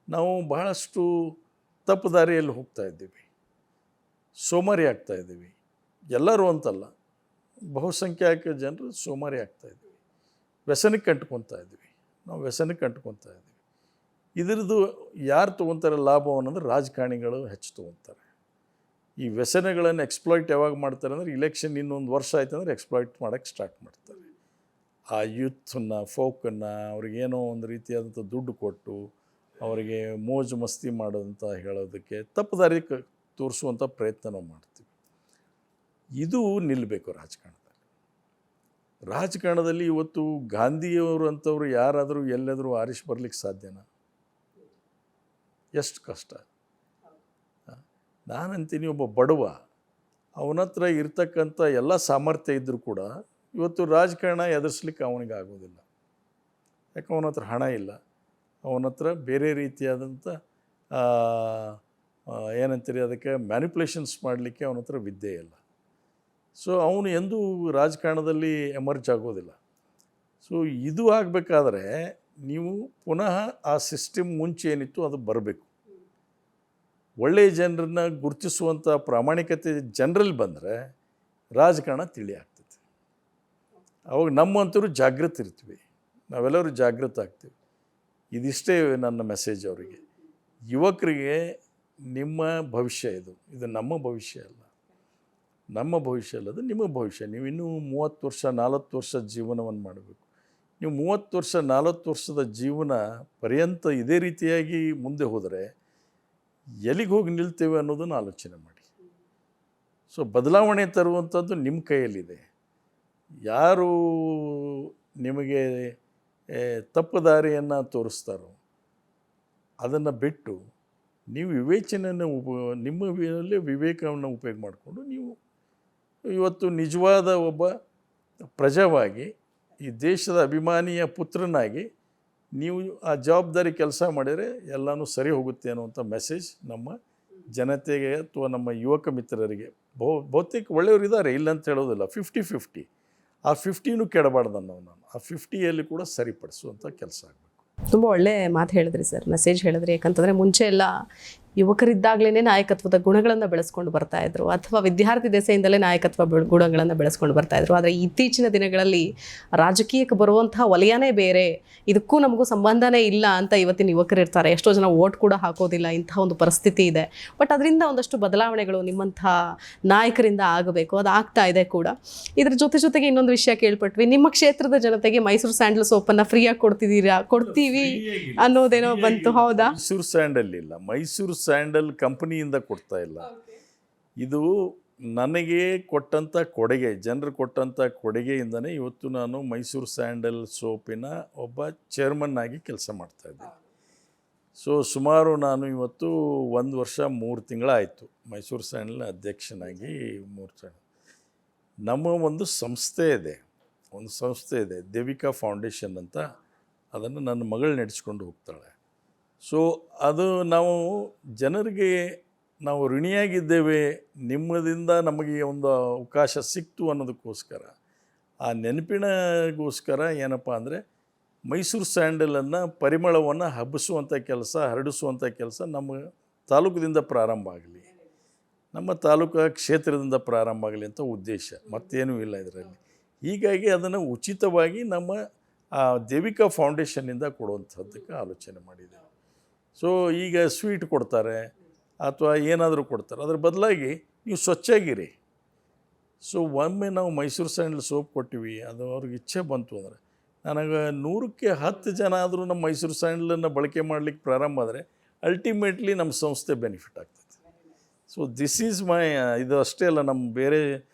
ನಾವು ಬಹಳಷ್ಟು ತಪ್ಪು ದಾರಿಯಲ್ಲಿ ಹೋಗ್ತಾ ಇದ್ದೀವಿ, ಸೋಮಾರಿ ಆಗ್ತಾ ಇದ್ದೀವಿ. ಎಲ್ಲರೂ ಅಂತಲ್ಲ, ಬಹುಸಂಖ್ಯಾತ ಜನರು ಸೋಮಾರಿ ಆಗ್ತಾ ಇದ್ದೀವಿ, ವ್ಯಸನಕ್ಕೆ ಅಂಟ್ಕೊತಾ ಇದ್ದೀವಿ. ಇದರದ್ದು ಯಾರು ತೊಗೊತಾರೆ ಲಾಭ ಅನ್ನೋದ್ರೆ ರಾಜಕಾರಣಿಗಳು ಹೆಚ್ಚು ತೊಗೊತಾರೆ. ಈ ವ್ಯಸನಗಳನ್ನು ಎಕ್ಸ್ಪ್ಲಾಯ್ಟ್ ಯಾವಾಗ ಮಾಡ್ತಾರೆ ಅಂದರೆ, ಇಲೆಕ್ಷನ್ ಇನ್ನೊಂದು ವರ್ಷ ಆಯ್ತು ಅಂದರೆ ಎಕ್ಸ್ಪ್ಲಾಯ್ಟ್ ಮಾಡೋಕ್ಕೆ ಸ್ಟಾರ್ಟ್ ಮಾಡ್ತಾರೆ. ಆ ಯೂತ್ನ, ಫೋಕನ್ನು ಅವ್ರಿಗೇನೋ ಒಂದು ರೀತಿಯಾದಂಥ ದುಡ್ಡು ಕೊಟ್ಟು ಅವರಿಗೆ ಮೋಜು ಮಸ್ತಿ ಮಾಡೋದಂತ ಹೇಳೋದಕ್ಕೆ ತಪ್ಪು ದಾರಿ ತೋರಿಸುವಂಥ ಪ್ರಯತ್ನ ನಾವು ಮಾಡ್ತೀವಿ. ಇದು ನಿಲ್ಲಬೇಕು ರಾಜಕಾರಣದಲ್ಲಿ. ಇವತ್ತು ಗಾಂಧಿಯವರು ಅಂಥವ್ರು ಯಾರಾದರೂ ಎಲ್ಲಾದರೂ ಆರಿಸಿ ಬರಲಿಕ್ಕೆ ಸಾಧ್ಯನಾ? ಎಷ್ಟು ಕಷ್ಟ. ನಾನಂತೀನಿ, ಒಬ್ಬ ಬಡವ, ಅವನ ಹತ್ರ ಇರ್ತಕ್ಕಂಥ ಎಲ್ಲ ಸಾಮರ್ಥ್ಯ ಇದ್ದರೂ ಕೂಡ ಇವತ್ತು ರಾಜಕಾರಣ ಎದುರಿಸ್ಲಿಕ್ಕೆ ಅವನಿಗೆ ಆಗೋದಿಲ್ಲ. ಯಾಕೆ? ಅವನ ಹತ್ರ ಹಣ ಇಲ್ಲ, ಅವನ ಹತ್ರ ಬೇರೆ ರೀತಿಯಾದಂಥ ಏನಂತೀರಿ ಅದಕ್ಕೆ, ಮ್ಯಾನಿಪ್ಯುಲೇಷನ್ಸ್ ಮಾಡಲಿಕ್ಕೆ ಅವನ ಹತ್ರ ವಿದ್ಯೆ ಇಲ್ಲ. ಸೊ ಅವನು ಎಂದೂ ರಾಜಕಾರಣದಲ್ಲಿ ಎಮರ್ಜ್ ಆಗೋದಿಲ್ಲ. ಸೊ ಇದು ಆಗಬೇಕಾದ್ರೆ ನೀವು ಪುನಃ ಆ ಸಿಸ್ಟಮ್ ಮುಂಚೆ ಏನಿತ್ತು ಅದು ಬರಬೇಕು. ಒಳ್ಳೆಯ ಜನರನ್ನ ಗುರುತಿಸುವಂಥ ಪ್ರಾಮಾಣಿಕತೆ ಜನರಲ್ಲಿ ಬಂದರೆ ರಾಜಕಾರಣ ತಿಳಿ ಆಗ್ತದೆ. ಅವಾಗ ನಮ್ಮಂತರೂ ಜಾಗೃತಿ ಇರ್ತೀವಿ, ನಾವೆಲ್ಲರೂ ಜಾಗೃತ ಆಗ್ತೀವಿ. ಇದಿಷ್ಟೇ ನನ್ನ ಮೆಸೇಜ್ ಅವರಿಗೆ. ಯುವಕರಿಗೆ ನಿಮ್ಮ ಭವಿಷ್ಯ ಇದು ನಮ್ಮ ಭವಿಷ್ಯ ಅಲ್ಲ, ನಮ್ಮ ಭವಿಷ್ಯ ಅಲ್ಲ, ಅದು ನಿಮ್ಮ ಭವಿಷ್ಯ. ನೀವು ಇನ್ನೂ 30 ವರ್ಷ 40 ವರ್ಷ ಜೀವನವನ್ನು ಮಾಡಬೇಕು. ನೀವು 30 ವರ್ಷ 40 ವರ್ಷದ ಜೀವನ ಪರ್ಯಂತ ಇದೇ ರೀತಿಯಾಗಿ ಮುಂದೆ ಹೋದರೆ ಎಲ್ಲಿಗೆ ಹೋಗಿ ನಿಲ್ತೇವೆ ಅನ್ನೋದನ್ನು ಆಲೋಚನೆ ಮಾಡಿ. ಸೊ ಬದಲಾವಣೆ ತರುವಂಥದ್ದು ನಿಮ್ಮ ಕೈಯಲ್ಲಿದೆ. ಯಾರು ನಿಮಗೆ ತಪ್ಪು ದಾರಿಯನ್ನು ತೋರಿಸ್ತಾರೋ ಅದನ್ನು ಬಿಟ್ಟು ನೀವು ವಿವೇಚನೆಯನ್ನು ನಿಮ್ಮಲ್ಲಿ ವಿವೇಕವನ್ನು ಉಪಯೋಗ ಮಾಡಿಕೊಂಡು ನೀವು ಇವತ್ತು ನಿಜವಾದ ಒಬ್ಬ ಪ್ರಜೆವಾಗಿ ಈ ದೇಶದ ಅಭಿಮಾನಿಯ ಪುತ್ರನಾಗಿ ನೀವು ಆ ಜವಾಬ್ದಾರಿ ಕೆಲಸ ಮಾಡಿದರೆ ಎಲ್ಲನೂ ಸರಿ ಹೋಗುತ್ತೆ ಅನ್ನುವಂಥ ಮೆಸೇಜ್ ನಮ್ಮ ಜನತೆಗೆ ಅಥವಾ ನಮ್ಮ ಯುವಕ ಮಿತ್ರರಿಗೆ. ಬಹುತೇಕ ಒಳ್ಳೆಯವರು ಇದ್ದಾರೆ, ಇಲ್ಲ ಅಂತ ಹೇಳೋದಿಲ್ಲ. 50-50 ಆ 50ನೂ ಕೆಡಬಾರ್ದು ನಾನು ಆ 50ಯಲ್ಲಿ ಕೂಡ ಸರಿಪಡಿಸುವಂಥ ಕೆಲಸ ಆಗಬೇಕು. ತುಂಬ ಒಳ್ಳೆ ಮಾತು ಹೇಳಿದ್ರಿ ಸರ್, ಮೆಸೇಜ್ ಹೇಳಿದ್ರಿ. ಯಾಕಂತಂದರೆ ಮುಂಚೆ ಎಲ್ಲ ಯುವಕರಿದ್ದಾಗಲೇ ನಾಯಕತ್ವದ ಗುಣಗಳನ್ನು ಬೆಳೆಸ್ಕೊಂಡು ಬರ್ತಾ ಇದ್ರು, ಅಥವಾ ವಿದ್ಯಾರ್ಥಿ ದೆಸೆಯಿಂದಲೇ ನಾಯಕತ್ವ ಗುಣಗಳನ್ನು ಬೆಳೆಸ್ಕೊಂಡು ಬರ್ತಾ ಇದ್ರು. ಆದರೆ ಇತ್ತೀಚಿನ ದಿನಗಳಲ್ಲಿ ರಾಜಕೀಯಕ್ಕೆ ಬರುವಂತಹ ವಲಯನೇ ಬೇರೆ, ಇದಕ್ಕೂ ನಮಗೂ ಸಂಬಂಧನೇ ಇಲ್ಲ ಅಂತ ಇವತ್ತಿನ ಯುವಕರು ಇರ್ತಾರೆ. ಎಷ್ಟೋ ಜನ ವೋಟ್ ಕೂಡ ಹಾಕೋದಿಲ್ಲ, ಇಂಥ ಒಂದು ಪರಿಸ್ಥಿತಿ ಇದೆ. ಬಟ್ ಅದರಿಂದ ಒಂದಷ್ಟು ಬದಲಾವಣೆಗಳು ನಿಮ್ಮಂಥ ನಾಯಕರಿಂದ ಆಗಬೇಕು, ಅದು ಆಗ್ತಾ ಇದೆ ಕೂಡ. ಇದ್ರ ಜೊತೆಗೆ ಇನ್ನೊಂದು ವಿಷಯ ಕೇಳ್ಪಟ್ವಿ, ನಿಮ್ಮ ಕ್ಷೇತ್ರದ ಜನತೆಗೆ ಮೈಸೂರು ಸ್ಯಾಂಡಲ್ ಸೋಪನ್ನು ಫ್ರೀಯಾಗಿ ಕೊಡ್ತೀವಿ ಅನ್ನೋದೇನೋ ಬಂತು, ಹೌದಾ? ಮೈಸೂರು ಸ್ಯಾಂಡಲ್ ಇಲ್ಲ, ಮೈಸೂರು ಸ್ಯಾಂಡಲ್ ಕಂಪನಿಯಿಂದ ಕೊಡ್ತಾ ಇಲ್ಲ. ಇದು ನನಗೆ ಕೊಟ್ಟಂಥ ಕೊಡುಗೆ, ಜನರು ಕೊಟ್ಟಂಥ ಕೊಡುಗೆಯಿಂದನೇ ಇವತ್ತು ನಾನು ಮೈಸೂರು ಸ್ಯಾಂಡಲ್ ಸೋಪಿನ ಒಬ್ಬ ಚೇರ್ಮನ್ ಆಗಿ ಕೆಲಸ ಮಾಡ್ತಾಯಿದ್ದೀನಿ. ಸೊ ಸುಮಾರು ನಾನು ಇವತ್ತು 1 ವರ್ಷ 3 ತಿಂಗಳಾಯಿತು ಮೈಸೂರು ಸ್ಯಾಂಡಲ್ನ ಅಧ್ಯಕ್ಷನಾಗಿ. 3 ತಿಂಗಳು ನಮ್ಮ ಒಂದು ಸಂಸ್ಥೆ ಇದೆ, ದೇವಿಕಾ ಫೌಂಡೇಶನ್ ಅಂತ. ಅದನ್ನು ನನ್ನ ಮಗಳು ನಡೆಸ್ಕೊಂಡು ಹೋಗ್ತಾಳೆ. ಸೊ ಅದು ನಾವು ಜನರಿಗೆ ನಾವು ಋಣಿಯಾಗಿದ್ದೇವೆ, ನಿಮ್ಮದಿಂದ ನಮಗೆ ಒಂದು ಅವಕಾಶ ಸಿಕ್ತು ಅನ್ನೋದಕ್ಕೋಸ್ಕರ, ಆ ನೆನಪಿನಗೋಸ್ಕರ ಏನಪ್ಪ ಅಂದರೆ ಮೈಸೂರು ಸ್ಯಾಂಡಲನ್ನು ಪರಿಮಳವನ್ನು ಹಬ್ಬಿಸುವಂಥ ಕೆಲಸ, ಹರಡಿಸುವಂಥ ಕೆಲಸ ನಮ್ಮ ತಾಲೂಕದಿಂದ ಪ್ರಾರಂಭ ಆಗಲಿ, ನಮ್ಮ ತಾಲೂಕು ಕ್ಷೇತ್ರದಿಂದ ಪ್ರಾರಂಭ ಆಗಲಿ ಅಂತ ಉದ್ದೇಶ, ಮತ್ತೇನೂ ಇಲ್ಲ ಇದರಲ್ಲಿ. ಹೀಗಾಗಿ ಅದನ್ನು ಉಚಿತವಾಗಿ ನಮ್ಮ ದೇವಿಕಾ ಫೌಂಡೇಶನ್ನಿಂದ ಕೊಡುವಂಥದ್ದಕ್ಕೆ ಆಲೋಚನೆ ಮಾಡಿದೆ. ಸೊ ಈಗ ಸ್ವೀಟ್ ಕೊಡ್ತಾರೆ ಅಥವಾ ಏನಾದರೂ ಕೊಡ್ತಾರೆ, ಅದ್ರ ಬದಲಾಗಿ ನೀವು ಸ್ವಚ್ಛಾಗಿರಿ. ಸೊ ಒಮ್ಮೆ ನಾವು ಮೈಸೂರು ಸ್ಯಾಂಡಲ್ ಸೋಪ್ ಕೊಟ್ಟಿವಿ, ಅದು ಅವ್ರಿಗೆ ಇಚ್ಛೆ ಬಂತು ಅಂದರೆ, ನನಗೆ 100ಕ್ಕೆ 10 ಜನ ಆದರೂ ನಮ್ಮ ಮೈಸೂರು ಸ್ಯಾಂಡಲನ್ನು ಬಳಕೆ ಮಾಡಲಿಕ್ಕೆ ಪ್ರಾರಂಭ ಆದರೆ ಅಲ್ಟಿಮೇಟ್ಲಿ ನಮ್ಮ ಸಂಸ್ಥೆ ಬೆನಿಫಿಟ್ ಆಗ್ತದೆ. ಸೊ ದಿಸ್ ಈಸ್ ಮೈ, ಇದು ಅಷ್ಟೇ ಅಲ್ಲ, ನಮ್ಮ ಬೇರೆ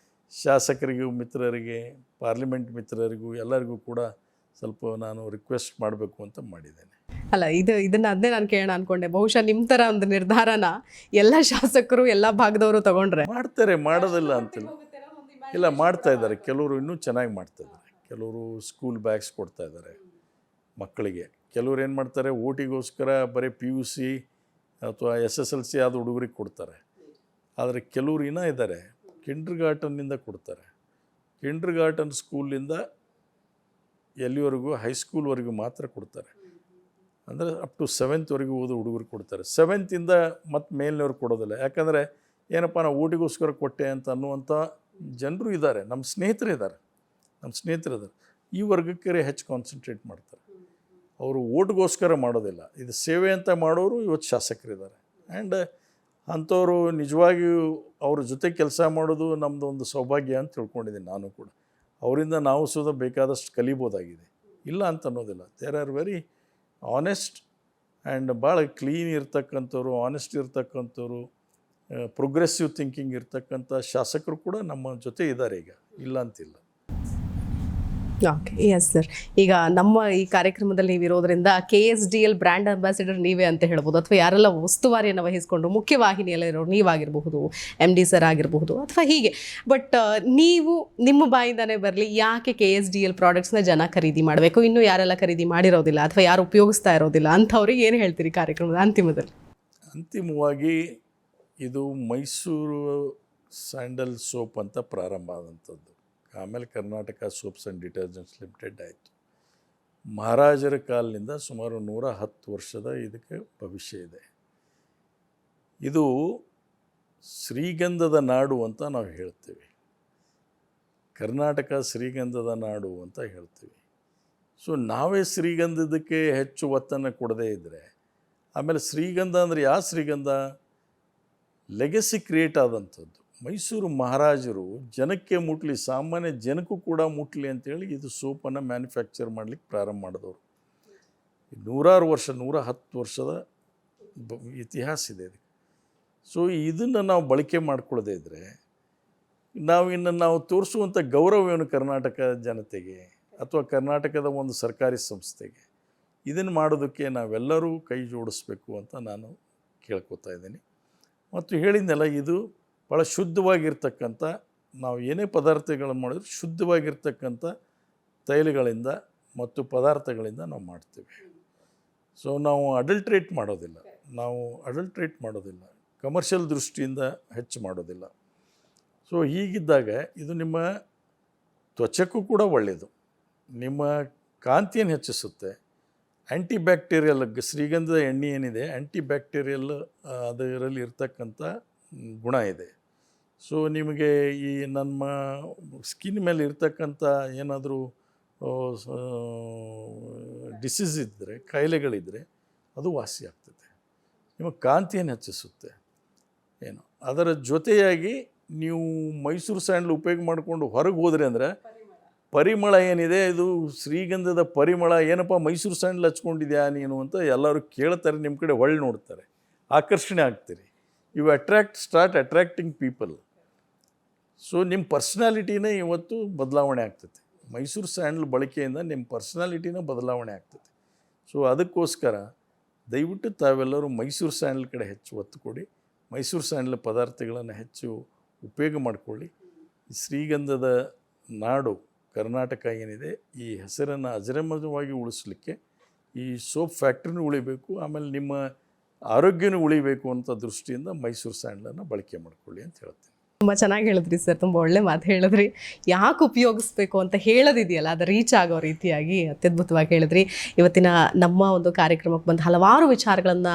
ಶಾಸಕರಿಗೂ ಮಿತ್ರರಿಗೆ, ಪಾರ್ಲಿಮೆಂಟ್ ಮಿತ್ರರಿಗೂ ಎಲ್ಲರಿಗೂ ಕೂಡ ಸ್ವಲ್ಪ ನಾನು ರಿಕ್ವೆಸ್ಟ್ ಮಾಡಬೇಕು ಅಂತ ಮಾಡಿದ್ದೇನೆ. ಅಲ್ಲ, ಇದನ್ನು ಅದನ್ನೇ ನಾನು ಕೇಳೋಣ ಅಂದ್ಕೊಂಡೆ. ಬಹುಶಃ ನಿಮ್ಮ ಥರ ಒಂದು ನಿರ್ಧಾರನ ಎಲ್ಲ ಶಾಸಕರು ಎಲ್ಲ ಭಾಗದವರು ತಗೊಂಡ್ರೆ ಮಾಡ್ತಾರೆ, ಮಾಡೋದಿಲ್ಲ ಅಂತಿಲ್ಲ, ಇಲ್ಲ ಮಾಡ್ತಾ ಇದ್ದಾರೆ. ಕೆಲವರು ಇನ್ನೂ ಚೆನ್ನಾಗಿ ಮಾಡ್ತಾ ಇದ್ದಾರೆ. ಕೆಲವರು ಸ್ಕೂಲ್ ಬ್ಯಾಗ್ಸ್ ಕೊಡ್ತಾ ಇದ್ದಾರೆ ಮಕ್ಕಳಿಗೆ. ಕೆಲವ್ರು ಏನು ಮಾಡ್ತಾರೆ, ಓಟಿಗೋಸ್ಕರ ಬರೀ PUC ಅಥವಾ SSLC ಆದ ಹುಡುಗರಿಗೆ ಕೊಡ್ತಾರೆ. ಆದರೆ ಕೆಲವರು ಇನ್ನೂ ಇದ್ದಾರೆ, ಕಿಂಡರ್ ಕೊಡ್ತಾರೆ. ಕಿಂಡರ್ ಸ್ಕೂಲಿಂದ ಎಲ್ಲಿವರೆಗೂ ಹೈಸ್ಕೂಲ್ವರೆಗೂ ಮಾತ್ರ ಕೊಡ್ತಾರೆ. ಅಂದರೆ ಅಪ್ ಟು 7th ಓದೋ ಹುಡುಗರಿಗೆ ಕೊಡ್ತಾರೆ. 7th ಮತ್ತು ಮೇಲಿನವ್ರಿಗೆ ಕೊಡೋದಿಲ್ಲ. ಯಾಕಂದರೆ ಏನಪ್ಪ, ನಾವು ಓಟಿಗೋಸ್ಕರ ಕೊಟ್ಟೆ ಅಂತ ಅನ್ನುವಂಥ ಜನರು ಇದ್ದಾರೆ, ನಮ್ಮ ಸ್ನೇಹಿತರಿದ್ದಾರೆ. ಈ ವರ್ಗಕ್ಕೆ ಹೆಚ್ಚು ಕಾನ್ಸಂಟ್ರೇಟ್ ಮಾಡ್ತಾರೆ. ಅವರು ಓಟ್ಗೋಸ್ಕರ ಮಾಡೋದಿಲ್ಲ, ಇದು ಸೇವೆ ಅಂತ ಮಾಡೋರು ಇವತ್ತು ಶಾಸಕರಿದ್ದಾರೆ. ಆ್ಯಂಡ್ ಅಂಥವರು ನಿಜವಾಗಿಯೂ ಅವ್ರ ಜೊತೆ ಕೆಲಸ ಮಾಡೋದು ನಮ್ಮದು ಒಂದು ಸೌಭಾಗ್ಯ ಅಂತ ತಿಳ್ಕೊಂಡಿದ್ದೀನಿ ನಾನು ಕೂಡ. ಅವರಿಂದ ನಾವು ಸುದ ಬೇಕಾದಷ್ಟು ಕಲಿಬೋದಾಗಿದೆ, ಇಲ್ಲ ಅಂತ ಅನ್ನೋದಿಲ್ಲ. There are very honest and ಭಾಳ ಕ್ಲೀನ್ ಇರ್ತಕ್ಕಂಥವ್ರು, ಆನೆಸ್ಟ್ ಇರ್ತಕ್ಕಂಥವ್ರು, ಪ್ರೋಗ್ರೆಸಿವ್ ಥಿಂಕಿಂಗ್ ಇರ್ತಕ್ಕಂಥ ಶಾಸಕರು ಕೂಡ ನಮ್ಮ ಜೊತೆ ಇದ್ದಾರೆ ಈಗ, ಇಲ್ಲ ಅಂತಿಲ್ಲ. Okay, yes sir. ಈಗ ನಮ್ಮ ಈ ಕಾರ್ಯಕ್ರಮದಲ್ಲಿ ನೀವು ಇರೋದ್ರಿಂದ KSDL ಬ್ರ್ಯಾಂಡ್ ಅಂಬಾಸಿಡರ್ ನೀವೇ ಅಂತ ಹೇಳ್ಬೋದು, ಅಥವಾ ಯಾರೆಲ್ಲ ಉಸ್ತುವಾರಿಯನ್ನು ವಹಿಸ್ಕೊಂಡು ಮುಖ್ಯವಾಹಿನಿಯಲ್ಲಿರೋರು ನೀವಾಗಿರಬಹುದು, MD ಸರ್ ಆಗಿರಬಹುದು, ಅಥವಾ ಹೀಗೆ. ಬಟ್ ನೀವು ನಿಮ್ಮ ಬಾಯಿಂದನೇ ಬರಲಿ, ಯಾಕೆ KSDL ಪ್ರಾಡಕ್ಟ್ಸ್ನ ಜನ ಖರೀದಿ ಮಾಡಬೇಕು, ಇನ್ನೂ ಯಾರೆಲ್ಲ ಖರೀದಿ ಮಾಡಿರೋದಿಲ್ಲ ಅಥವಾ ಯಾರು ಉಪಯೋಗಿಸ್ತಾ ಇರೋದಿಲ್ಲ ಅಂಥವ್ರಿಗೆ ಏನು ಹೇಳ್ತೀರಿ ಕಾರ್ಯಕ್ರಮದ ಅಂತಿಮದಲ್ಲಿ? ಅಂತಿಮವಾಗಿ ಇದು ಮೈಸೂರು ಸ್ಯಾಂಡಲ್ ಸೋಪ್ ಅಂತ ಪ್ರಾರಂಭ ಆದಂಥದ್ದು. ಆಮೇಲೆ Karnataka soaps and detergents limited ಆಯಿತು. ಮಹಾರಾಜರ ಕಾಲದಿಂದ ಸುಮಾರು 110 ವರ್ಷದ ಇದಕ್ಕೆ ಭವಿಷ್ಯ ಇದೆ. ಇದು ಶ್ರೀಗಂಧದ ನಾಡು ಅಂತ ನಾವು ಹೇಳ್ತೀವಿ. ಕರ್ನಾಟಕ ಶ್ರೀಗಂಧದ ನಾಡು ಅಂತ ಹೇಳ್ತೀವಿ. ಸೊ ನಾವೇ ಶ್ರೀಗಂಧದಕ್ಕೆ ಹೆಚ್ಚು ಒತ್ತನ್ನು ಕೊಡದೇ ಇದ್ದರೆ, ಆಮೇಲೆ ಶ್ರೀಗಂಧ ಅಂದರೆ ಯಾವ ಶ್ರೀಗಂಧ? Legacy create ಆದಂಥದ್ದು. ಮೈಸೂರು ಮಹಾರಾಜರು ಜನಕ್ಕೆ ಮುಟ್ಲಿ, ಸಾಮಾನ್ಯ ಜನಕ್ಕೂ ಕೂಡ ಮುಟ್ಲಿ ಅಂತೇಳಿ ಇದು ಸೋಪನ್ನು ಮ್ಯಾನುಫ್ಯಾಕ್ಚರ್ ಮಾಡಲಿಕ್ಕೆ ಪ್ರಾರಂಭ ಮಾಡಿದವರು. 100 ವರ್ಷ 110 ವರ್ಷದ ಇತಿಹಾಸ ಇದೆ ಇದಕ್ಕೆ. ಸೊ ಇದನ್ನು ನಾವು ಬಳಕೆ ಮಾಡ್ಕೊಳ್ಳದೇ ಇದ್ದರೆ ನಾವು ತೋರಿಸುವಂಥ ಗೌರವವೇನು ಕರ್ನಾಟಕ ಜನತೆಗೆ ಅಥವಾ ಕರ್ನಾಟಕದ ಒಂದು ಸರ್ಕಾರಿ ಸಂಸ್ಥೆಗೆ, ಇದನ್ನು ಮಾಡೋದಕ್ಕೆ ನಾವೆಲ್ಲರೂ ಕೈ ಜೋಡಿಸ್ಬೇಕು ಅಂತ ನಾನು ಕೇಳ್ಕೊತಾ ಇದ್ದೀನಿ. ಮತ್ತು ಹೇಳಿದ್ನಲ್ಲ, ಇದು ಭಾಳ ಶುದ್ಧವಾಗಿರ್ತಕ್ಕಂಥ, ನಾವು ಏನೇ ಪದಾರ್ಥಗಳನ್ನು ಮಾಡಿದ್ರು ಶುದ್ಧವಾಗಿರ್ತಕ್ಕಂಥ ತೈಲಗಳಿಂದ ಮತ್ತು ಪದಾರ್ಥಗಳಿಂದ ನಾವು ಮಾಡ್ತೀವಿ. ಸೊ ನಾವು ಅಡಲ್ಟ್ರೇಟ್ ಮಾಡೋದಿಲ್ಲ, ಕಮರ್ಷಿಯಲ್ ದೃಷ್ಟಿಯಿಂದ ಹೆಚ್ಚು ಮಾಡೋದಿಲ್ಲ. ಸೊ ಹೀಗಿದ್ದಾಗ ಇದು ನಿಮ್ಮ ತ್ವಚಕ್ಕೂ ಕೂಡ ಒಳ್ಳೆಯದು, ನಿಮ್ಮ ಕಾಂತಿಯನ್ನು ಹೆಚ್ಚಿಸುತ್ತೆ. ಆ್ಯಂಟಿಬ್ಯಾಕ್ಟೀರಿಯಲ್ ಶ್ರೀಗಂಧದ ಎಣ್ಣೆ ಏನಿದೆ, ಆ್ಯಂಟಿಬ್ಯಾಕ್ಟೀರಿಯಲ್ ಅದರಲ್ಲಿ ಇರ್ತಕ್ಕಂಥ ಗುಣ ಇದೆ. ಸೊ ನಿಮಗೆ ಈ ನಮ್ಮ ಸ್ಕಿನ್ ಮೇಲೆ ಇರ್ತಕ್ಕಂಥ ಏನಾದರೂ ಡಿಸೀಸ್ ಇದ್ದರೆ, ಕಾಯಿಲೆಗಳಿದ್ದರೆ ಅದು ವಾಸಿ ಆಗ್ತದೆ. ನಿಮ್ಮ ಕಾಂತಿಯನ್ನು ಹೆಚ್ಚಿಸುತ್ತೆ. ಏನು ಅದರ ಜೊತೆಯಾಗಿ ನೀವು ಮೈಸೂರು ಸ್ಯಾಂಡಲ್ ಉಪಯೋಗ ಮಾಡಿಕೊಂಡು ಹೊರಗೆ ಹೋದ್ರಿ ಅಂದರೆ ಪರಿಮಳ ಏನಿದೆ, ಇದು ಶ್ರೀಗಂಧದ ಪರಿಮಳ, ಏನಪ್ಪ ಮೈಸೂರು ಸ್ಯಾಂಡಲ್ ಹಚ್ಕೊಂಡಿದ್ಯಾ ನೀನು ಅಂತ ಎಲ್ಲರೂ ಕೇಳ್ತಾರೆ, ನಿಮ್ಮ ಕಡೆ ಹೊಳ್ಳಿ ನೋಡ್ತಾರೆ, ಆಕರ್ಷಣೆ ಆಗ್ತೀರಿ. You start attracting people. So ನಿಮ್ಮ ಪರ್ಸ್ನಾಲಿಟಿನೇ ಇವತ್ತು ಬದಲಾವಣೆ ಆಗ್ತದೆ. ಮೈಸೂರು ಸ್ಯಾಂಡಲ್ ಬಳಕೆಯಿಂದ ನಿಮ್ಮ ಪರ್ಸ್ನಾಲಿಟಿನೇ ಬದಲಾವಣೆ ಆಗ್ತದೆ. ಸೊ ಅದಕ್ಕೋಸ್ಕರ ದಯವಿಟ್ಟು ತಾವೆಲ್ಲರೂ ಮೈಸೂರು ಸ್ಯಾಂಡಲ್ ಕಡೆ ಹೆಚ್ಚು ಒತ್ತು ಕೊಡಿ, ಮೈಸೂರು ಸ್ಯಾಂಡಲ್ ಪದಾರ್ಥಗಳನ್ನು ಹೆಚ್ಚು ಉಪಯೋಗ ಮಾಡಿಕೊಳ್ಳಿ. ಈ ಶ್ರೀಗಂಧದ ನಾಡು ಕರ್ನಾಟಕ ಏನಿದೆ, ಈ ಹೆಸರನ್ನು ಅಜರಾಮರವಾಗಿ ಉಳಿಸ್ಲಿಕ್ಕೆ ಈ ಸೋಪ್ ಫ್ಯಾಕ್ಟ್ರಿನೂ ಉಳಿಬೇಕು, ಆಮೇಲೆ ನಿಮ್ಮ ಆರೋಗ್ಯನೂ ಉಳಿಬೇಕು ಅಂತ ದೃಷ್ಟಿಯಿಂದ ಮೈಸೂರು ಸ್ಯಾಂಡಲನ್ನು ಬಳಕೆ ಮಾಡಿಕೊಳ್ಳಿ ಅಂತ ಹೇಳ್ತೀನಿ. ತುಂಬ ಚೆನ್ನಾಗಿ ಹೇಳಿದ್ರಿ ಸರ್, ತುಂಬ ಒಳ್ಳೆ ಮಾತು ಹೇಳಿದ್ರಿ. ಯಾಕೆ ಉಪಯೋಗಿಸ್ಬೇಕು ಅಂತ ಹೇಳೋದಿದೆಯಲ್ಲ, ಅದು ರೀಚ್ ಆಗೋ ರೀತಿಯಾಗಿ ಅತ್ಯದ್ಭುತವಾಗಿ ಹೇಳಿದ್ರಿ. ಇವತ್ತಿನ ನಮ್ಮ ಒಂದು ಕಾರ್ಯಕ್ರಮಕ್ಕೆ ಬಂದು ಹಲವಾರು ವಿಚಾರಗಳನ್ನು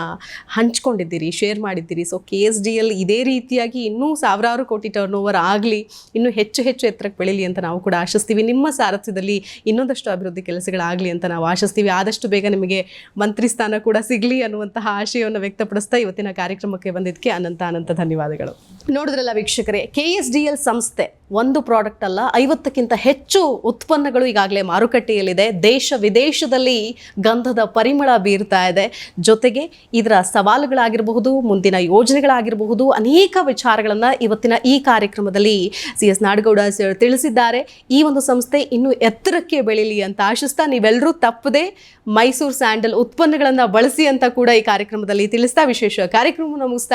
ಹಂಚ್ಕೊಂಡಿದ್ದೀರಿ, ಶೇರ್ ಮಾಡಿದ್ದೀರಿ. ಸೊ KSDL ಇದೇ ರೀತಿಯಾಗಿ ಇನ್ನೂ ಸಾವಿರಾರು ಕೋಟಿ ಟರ್ನ್ ಓವರ್ ಆಗಲಿ, ಇನ್ನೂ ಹೆಚ್ಚು ಹೆಚ್ಚು ಎತ್ತರಕ್ಕೆ ಬೆಳೀಲಿ ಅಂತ ನಾವು ಕೂಡ ಆಶಿಸ್ತೀವಿ. ನಿಮ್ಮ ಸಾರಥ್ಯದಲ್ಲಿ ಇನ್ನೊಂದಷ್ಟು ಅಭಿವೃದ್ಧಿ ಕೆಲಸಗಳಾಗಲಿ ಅಂತ ನಾವು ಆಶಿಸ್ತೀವಿ. ಆದಷ್ಟು ಬೇಗ ನಿಮಗೆ ಮಂತ್ರಿ ಸ್ಥಾನ ಕೂಡ ಸಿಗಲಿ ಅನ್ನುವಂತಹ ಆಶಯವನ್ನು ವ್ಯಕ್ತಪಡಿಸ್ತಾ ಇವತ್ತಿನ ಕಾರ್ಯಕ್ರಮಕ್ಕೆ ಬಂದಿದ್ದಕ್ಕೆ ಅನಂತ ಧನ್ಯವಾದಗಳು. ನೋಡಿದ್ರಲ್ಲ ವೀಕ್ಷಕರೇ, KSDL ಸಂಸ್ಥೆ ಒಂದು ಪ್ರಾಡಕ್ಟ್ ಅಲ್ಲ, 50ಕ್ಕಿಂತ ಹೆಚ್ಚು ಉತ್ಪನ್ನಗಳು ಈಗಾಗಲೇ ಮಾರುಕಟ್ಟೆಯಲ್ಲಿದೆ. ದೇಶ ವಿದೇಶದಲ್ಲಿ ಗಂಧದ ಪರಿಮಳ ಬೀರ್ತಾ ಇದೆ. ಜೊತೆಗೆ ಇದರ ಸವಾಲುಗಳಾಗಿರಬಹುದು, ಮುಂದಿನ ಯೋಜನೆಗಳಾಗಿರಬಹುದು, ಅನೇಕ ವಿಚಾರಗಳನ್ನು ಇವತ್ತಿನ ಈ ಕಾರ್ಯಕ್ರಮದಲ್ಲಿ CS ನಾಡಗೌಡ ಸರ್ ತಿಳಿಸಿದ್ದಾರೆ. ಈ ಒಂದು ಸಂಸ್ಥೆ ಇನ್ನೂ ಎತ್ತರಕ್ಕೆ ಬೆಳೀಲಿ ಅಂತ ಆಶಿಸ್ತಾ, ನೀವೆಲ್ಲರೂ ತಪ್ಪದೆ ಮೈಸೂರು ಸ್ಯಾಂಡಲ್ ಉತ್ಪನ್ನಗಳನ್ನು ಬಳಸಿ ಅಂತ ಕೂಡ ಈ ಕಾರ್ಯಕ್ರಮದಲ್ಲಿ ತಿಳಿಸ್ತಾ ವಿಶೇಷ ಕಾರ್ಯಕ್ರಮವನ್ನು ಮುಗಿಸ್ತಾ